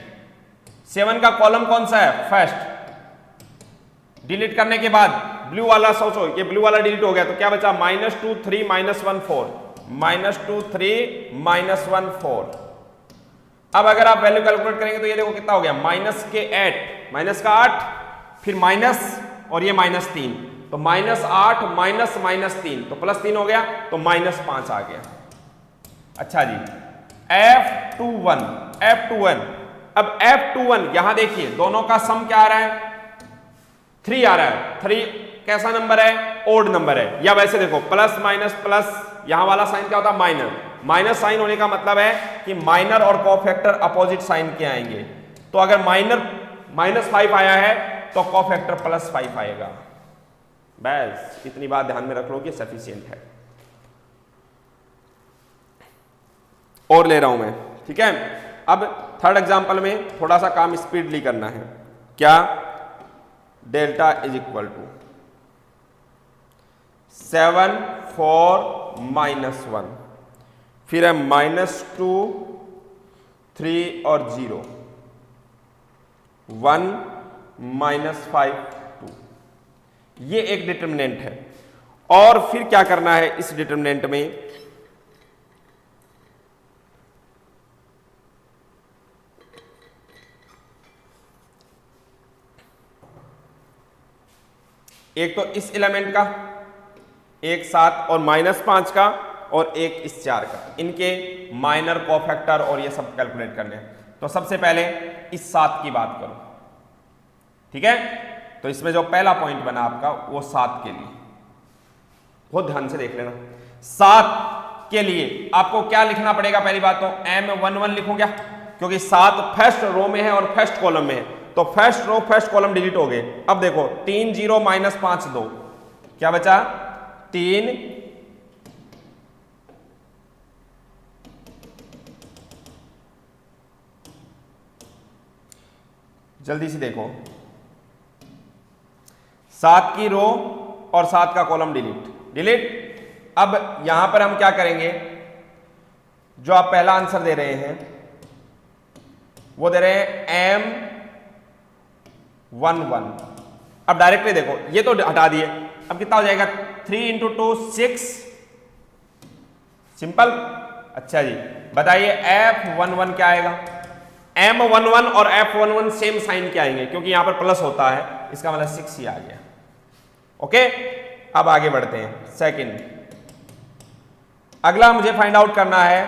7 का कॉलम कौन सा है, फर्स्ट। डिलीट करने के बाद ब्लू वाला सोचो, ये ब्लू वाला डिलीट हो गया तो क्या बचा, -2 3 -1 4, -2 3 -1 4। अब अगर आप वैल्यू कैलकुलेट करेंगे तो ये देखो कितना हो गया, -8, माइनस का 8, फिर माइनस और ये -3, तो -8 -3, तो +3 हो गया, तो -5 आ गया। अच्छा जी, F21, अब F21 यहां देखिए दोनों का सम क्या आ रहा है, 3 आ रहा है। 3 कैसा नंबर है, ओड नंबर है, या वैसे देखो प्लस माइनस प्लस, यहां वाला साइन क्या होता है, माइनर। माइनस साइन होने का मतलब है कि माइनर और कोफैक्टर अपोजिट साइन के आएंगे। तो अगर माइनर -5 आया है तो कोफैक्टर +5 आएगा। बस इतनी बात ध्यान में रख लो कि सफिशिएंट है। और ले रहा हूं मैं, ठीक है। अब थर्ड एग्जांपल में थोड़ा सा काम स्पीडली करना है। क्या, डेल्टा इज इक्वल टू 7 4 -1, फिर है -2 3 और 0, 1 -5 2। ये एक डिटर्मिनेंट है। और फिर क्या करना है इस डिटर्मिनेंट में, एक तो इस एलिमेंट का, एक 7 और -5 का, और एक इस 4 का, इनके माइनर कोफैक्टर और ये सब कैलकुलेट करने हैं। तो सबसे पहले इस 7 की बात करो, ठीक है। तो इसमें जो पहला पॉइंट बना आपका वो 7 के लिए, बहुत ध्यान से देख लेना। 7 के लिए आपको क्या लिखना पड़ेगा, पहली बात तो M11 लिखूं क्या, क्योंकि 7 फर्स्ट रो में है और फर्स्ट कॉलम में है, तो first row first column delete हो गए। अब देखो 3 0 -5 2, क्या बचा, 3 जल्दी से देखो, 7 की रो और 7 का कॉलम डिलीट। अब यहां पर हम क्या करेंगे, जो आप पहला आंसर दे रहे हैं वो दे रहे हैं M11। अब डायरेक्टली देखो, ये तो हटा दिए, अब कितना हो जाएगा, 3 × 2 6, सिंपल। अच्छा जी, बताइए F11 क्या आएगा, M11 और F11 सेम साइन के आएंगे, क्योंकि यहां पर प्लस होता है, इसका मतलब 6 ही आ गया। ओके, अब आगे बढ़ते हैं। सेकंड, अगला मुझे फाइंड आउट करना है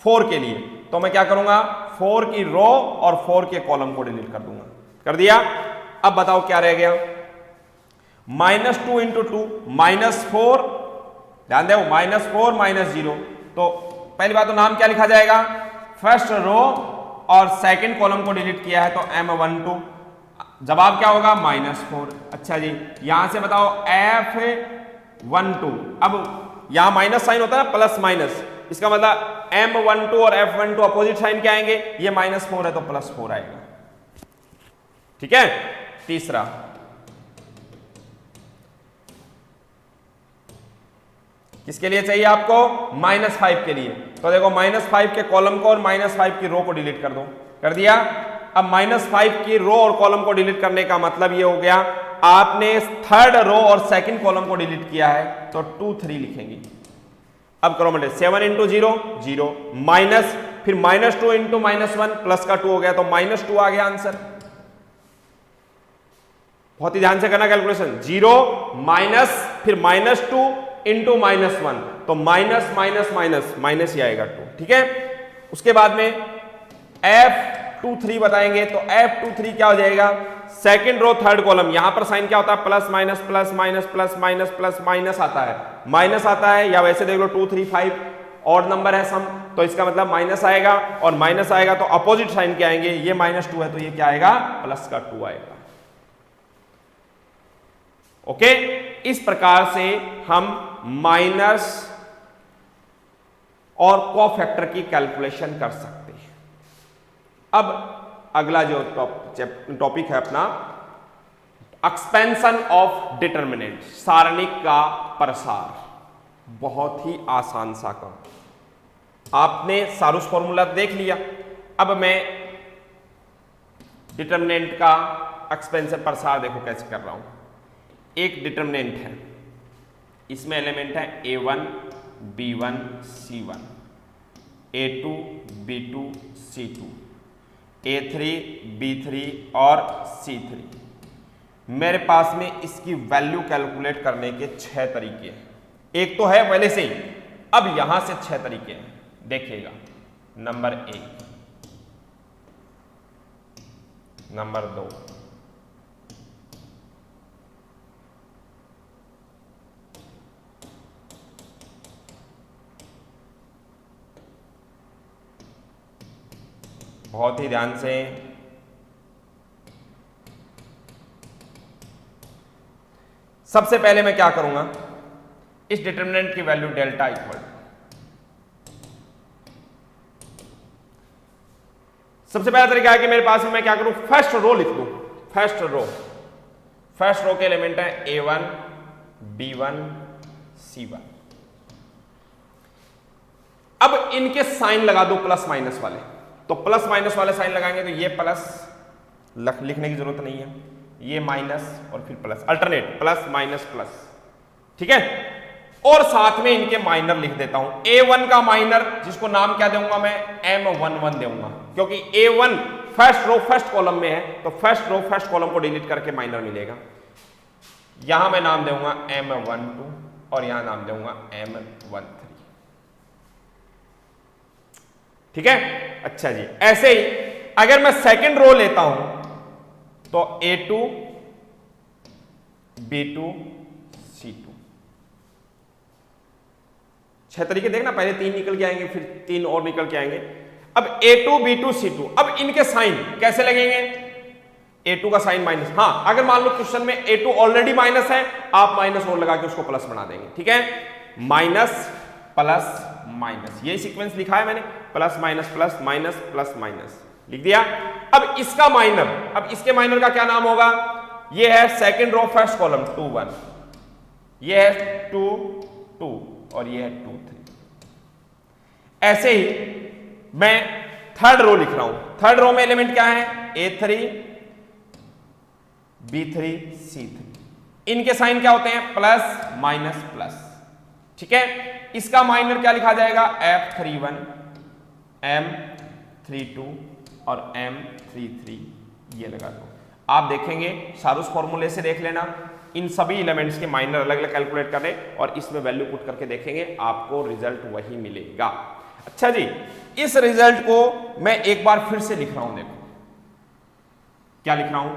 4 के लिए, तो मैं क्या करूंगा, 4 की रो और 4 के कॉलम को डिलीट कर दूंगा। कर दिया। अब बताओ क्या रह गया, -2 × 2 -4, ध्यान दो, -4 -0। तो पहली बात तो नाम क्या लिखा जाएगा, फर्स्ट रो और सेकंड कॉलम को डिलीट किया है तो M12, जवाब क्या होगा, -4। अच्छा जी, यहां से बताओ F12, अब यहां माइनस साइन होता है प्लस माइनस, इसका मतलब M12 और F12 अपोजिट साइन क्या आएंगे, ये -4 है तो +4 आएगा। ठीक है। तीसरा, किसके लिए चाहिए आपको, -5 के लिए। तो देखो -5 के कॉलम को और -5 की रो को डिलीट कर दो। कर दिया। अब -5 की रो और कॉलम को डिलीट करने का मतलब ये हो गया, आपने थर्ड रो और सेकंड कॉलम को डिलीट किया है तो 2 3 लिखेंगे। अब करो मल्टीप्लाई, 7 × 0 0 माइनस, फिर -2 × -1 प्लस का 2 हो गया तो -2 आ गया आंसर। बहुत ही ध्यान से करना कैलकुलेशन, 0 माइनस फिर -2 × -1 तो माइनस माइनस माइनस माइनस ही आएगा 2। ठीक है। उसके बाद में F23 बताएंगे तो F23 क्या हो जाएगा, सेकंड रो थर्ड कॉलम, यहां पर साइन क्या होता है, plus minus plus minus plus minus plus minus आता है, माइनस आता है, या वैसे देख लो 2 3 5 ऑड नंबर है सम, तो इसका मतलब माइनस आएगा, और माइनस आएगा तो अपोजिट साइन क्या आएंगे, ये -2 है तो ये क्या आएगा, +2 आएगा। ओके, इस प्रकार से हम माइनस और कोफैक्टर की कैलकुलेशन कर सकते हैं। अब अगला जो टॉपिक है अपना, एक्सपेंशन ऑफ डिटरमिनेंट, सारणिक का प्रसार। बहुत ही आसान सा काम। आपने सारूस फॉर्मूला देख लिया, अब मैं डिटरमिनेंट का एक्सपेंशन प्रसार देखो कैसे कर रहा हूं। एक डिटरमिनेंट है, इसमें एलिमेंट है A1 B1 C1, A2 B2 C2, A3 B3 और C3। मेरे पास में इसकी वैल्यू कैलकुलेट करने के 6 तरीके हैं। एक तो है पहले से ही, अब यहां से 6 तरीके हैं, देखिएगा। नंबर 1, नंबर 2, बहुत ही ध्यान से, सबसे पहले मैं क्या करूंगा, इस डिटरमिनेंट की वैल्यू डेल्टा इक्वल, सबसे पहला तरीका है कि मेरे पास में मैं क्या करूं, फर्स्ट रो लिख दूं। फर्स्ट रो के एलिमेंट है A1 B1 C1। अब इनके साइन लगा दो प्लस माइनस वाले, तो प्लस माइनस वाले साइन लगाएंगे तो ये प्लस लिखने की जरूरत नहीं है, ये माइनस और फिर plus, alternate plus minus plus, ठीक है। और साथ में इनके माइनर लिख देता हूं। A1 का माइनर, जिसको नाम क्या दूंगा मैं, M11 दूंगा, क्योंकि A1 first row first column में है, तो फर्स्ट रो फर्स्ट कॉलम को डिलीट करके माइनर मिलेगा। यहां मैं नाम दूंगा M12 और यहां नाम दूंगा M13, ठीक है। अच्छा जी, ऐसे ही अगर मैं सेकंड रो लेता हूं तो A2 B2 C2, 6 तरीके देखना, पहले 3 निकल के आएंगे, फिर 3 और निकल के आएंगे। अब A2 B2 C2, अब इनके साइन कैसे लगेंगे, A2 का साइन माइनस, हाँ अगर मान लो क्वेश्चन में A2 ऑलरेडी माइनस है, आप माइनस और लगा के उसको प्लस बना देंगे, ठीक है। माइनस प्लस माइनस, यही सीक्वेंस लिखा है मैंने, plus minus plus minus plus minus लिख दिया। अब इसका माइनर, अब इसके माइनर का क्या नाम होगा, ये है सेकंड रो फर्स्ट कॉलम 2 1, ये है 2 2 और ये है 2 3। ऐसे ही मैं थर्ड रो लिख रहा हूं। थर्ड रो में एलिमेंट क्या है, A3 B3 C3, इनके साइन क्या होते हैं, प्लस माइनस प्लस, ठीक है। इसका माइनर क्या लिखा जाएगा, F31 M32 और M33, ये लगा दो। आप देखेंगे सारूस फॉर्मूले से देख लेना, इन सभी एलिमेंट्स के माइनर अलग अलग कैलकुलेट करें और इसमें वैल्यू पुट करके देखेंगे, आपको रिजल्ट वही मिलेगा। अच्छा जी, इस रिजल्ट को मैं एक बार फिर से लिख रहा हूं, देखो क्या लिख रहा हूं,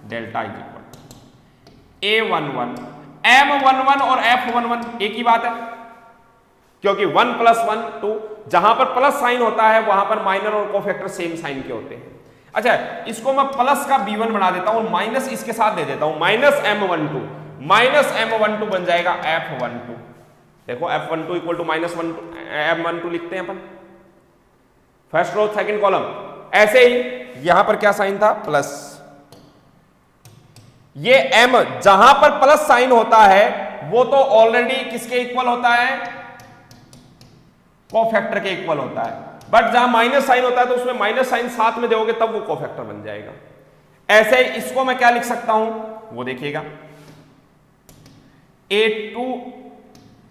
delta is equal A11 M11 और F11 एक ही बात है, क्योंकि 1 + 1 2, जहां पर प्लस साइन होता है वहां पर माइनर और कोफैक्टर सेम साइन के होते हैं। अच्छा, इसको मैं प्लस का B1 बना देता हूं, माइनस इसके साथ दे देता हूं, माइनस M12 बन जाएगा F12। देखो F12 इक्वल टू -1 M12 लिखते हैं अपन, फर्स्ट रो सेकंड कॉलम। ऐसे ही यहां पर क्या साइन था, प्लस, ये M जहां पर प्लस साइन होता है वो तो ऑलरेडी किसके इक्वल होता है, कोफैक्टर के इक्वल होता है, बट जहां माइनस साइन होता है तो उसमें माइनस साइन साथ में दोगे तब वो कोफैक्टर बन जाएगा। ऐसे इसको मैं क्या लिख सकता हूं, वो देखिएगा, A2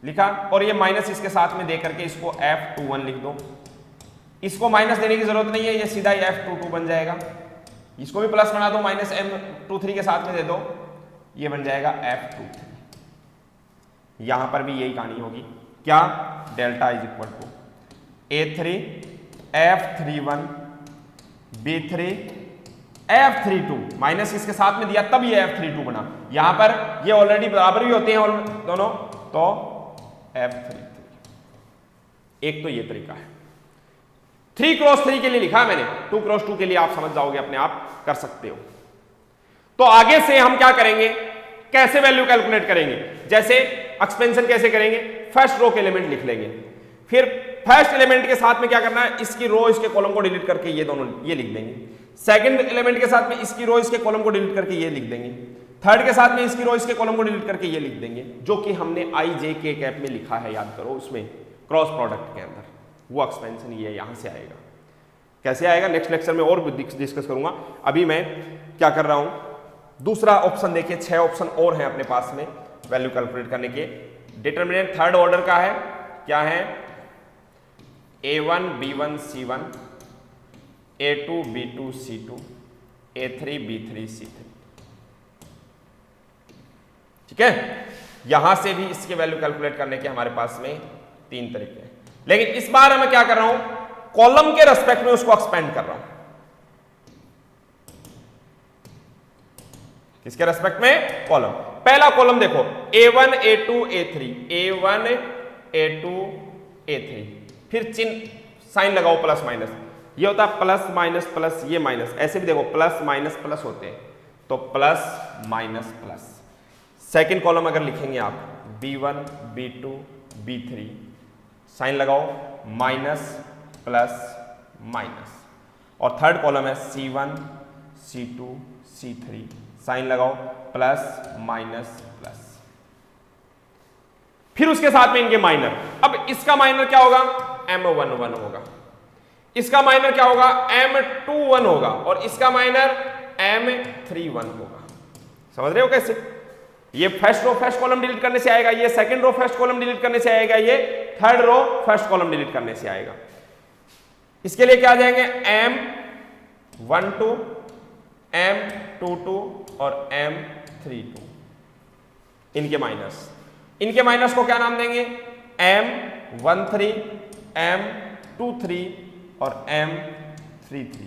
लिखा और ये माइनस इसके साथ में दे करके इसको F21 लिख दो। इसको माइनस देने की जरूरत नहीं है, ये सीधा ही F22 बन जाएगा। इसको भी प्लस बना दो, माइनस M23 के साथ में दे दो, ये बन जाएगा F23। यहां पर भी यही कहानी होगी, क्या, delta is equal to A3 F31 B3 F32, minus इसके साथ में दिया तब ये F32 बना, यहां पर ये ऑलरेडी बराबर भी होते हैं दोनों, तो F33। एक तो ये तरीका है। 3x3 के लिए लिखा है मैंने, 2x2 के लिए आप समझ जाओगे, अपने आप कर सकते हो। तो आगे से हम क्या करेंगे, कैसे वैल्यू कैलकुलेट करेंगे, जैसे एक्सपेंशन कैसे करेंगे, फर्स्ट रो के एलिमेंट लिख लेंगे, फिर फर्स्ट एलिमेंट के साथ में क्या करना है, इसकी रो इसके कॉलम को डिलीट करके ये दोनों ये लिख देंगे, सेकंड एलिमेंट के साथ में इसकी रो इसके कॉलम को डिलीट करके ये लिख देंगे, थर्ड के साथ में इसकी रो इसके कॉलम को डिलीट करके ये लिख देंगे, जो कि हमने आई जे के कैप में लिखा है, याद करो, उसमें क्रॉस प्रोडक्ट के अंदर वो एक्सपेंशन ये यहां से आएगा। कैसे आएगा नेक्स्ट लेक्चर में और डिस्कस करूंगा। अभी मैं क्या कर रहा हूं, दूसरा ऑप्शन देखिए, 6 ऑप्शन और हैं अपने पास में वैल्यू कैलकुलेट करने के। डिटरमिनेंट थर्ड ऑर्डर का है, क्या है, A1 B1 C1, A2 B2 C2, A3 B3 C3, ठीक है। यहां से भी इसके वैल्यू कैलकुलेट करने के हमारे पास में 3 तरीके हैं, लेकिन इस बार मैं क्या कर रहा हूं, कॉलम के रेस्पेक्ट में उसको एक्सपेंड कर रहा हूं। किसके रेस्पेक्ट में, कॉलम। पहला कॉलम देखो, A1 A2 A3, A1 A2 A3, फिर चिन्ह साइन लगाओ प्लस माइनस, ये होता है प्लस माइनस प्लस, ये माइनस, ऐसे भी देखो प्लस माइनस प्लस होते हैं, तो plus minus plus. Second column अगर लिखेंगे आप, B1 B2 B3, साइन लगाओ माइनस प्लस माइनस, और थर्ड कॉलम है C1 C2 C3, साइन लगाओ प्लस माइनस प्लस, फिर उसके साथ में इनके माइनर। अब इसका माइनर क्या होगा, M11 होगा, इसका माइनर क्या होगा, M21 होगा, और इसका माइनर M31 होगा। समझ रहे हो कैसे, ये first row first column delete करने से आएगा, ये second row first column delete करने से आएगा, ये third row first column delete करने से आएगा। इसके लिए क्या आ जाएंगे, M12 M22 और M32, इनके माइनस, इनके माइनस को क्या नाम देंगे, M13 M23 और M33।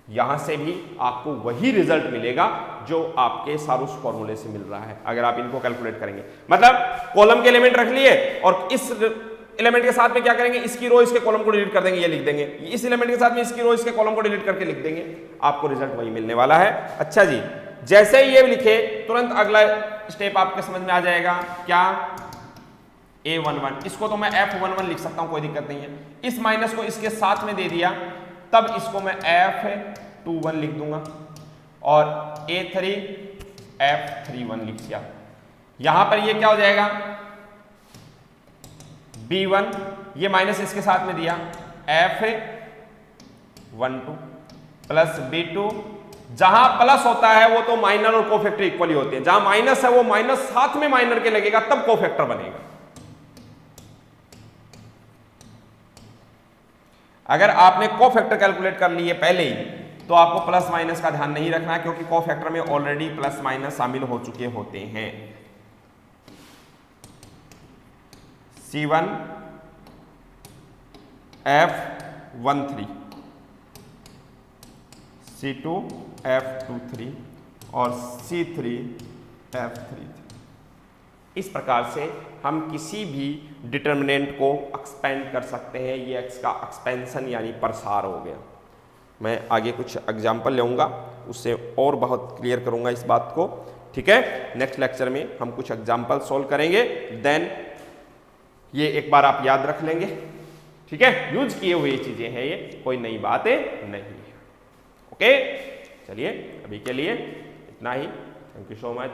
यहां से भी आपको वही रिजल्ट मिलेगा जो आपके सारूस फॉर्मूले से मिल रहा है, अगर आप इनको कैलकुलेट करेंगे। मतलब कॉलम के एलिमेंट रख लिए और इस एलिमेंट के साथ में क्या करेंगे, इसकी रो इसके कॉलम को डिलीट कर देंगे, ये लिख देंगे, इस एलिमेंट के साथ में इसकी रो इसके कॉलम को डिलीट करके लिख देंगे, आपको रिजल्ट वही मिलने वाला है। अच्छा जी, जैसे ही ये लिखे तुरंत अगला स्टेप आपके समझ में आ जाएगा, क्या, A11, इसको तो मैं F11 लिख सकता हूं, कोई दिक्कत नहीं है। इस माइनस को इसके साथ में दे दिया, तब इसको मैं F21 लिख दूंगा, और A3 F31 लिख दिया। यहां पर ये क्या हो जाएगा, B1, ये माइनस इसके साथ में दिया, F12 प्लस B2, जहां प्लस होता है वो तो माइनर और कोफैक्टर इक्वली होते हैं, जहां माइनस है वो माइनस साथ में माइनर के लगेगा, तब कोफैक्टर बनेगा। अगर आपने कोफैक्टर कैलकुलेट कर लिए पहले ही, तो आपको प्लस माइनस का ध्यान नहीं रखना है, क्योंकि कोफैक्टर में ऑलरेडी प्लस माइनस शामिल हो चुके होते हैं। C1 F13, C2 F23 और C3 F33। इस प्रकार से हम किसी भी डिटर्मिनेंट को एक्सपेंड कर सकते हैं। ये एक्स का एक्सपेंशन यानी प्रसार हो गया। मैं आगे कुछ एग्जाम्पल लूँगा, उससे और बहुत क्लियर करूँगा इस बात को, ठीक है। नेक्स्ट लेक्चर में हम कुछ एग्जाम्पल सॉल्व करेंगे, देन ये एक बार आप याद रख लेंगे, ठीक है। यूज किए हुए चीज़ें हैं, ये कोई नई बातें नहीं है। ओके, चलिए अभी के लिए इतना ही। Thank you so much.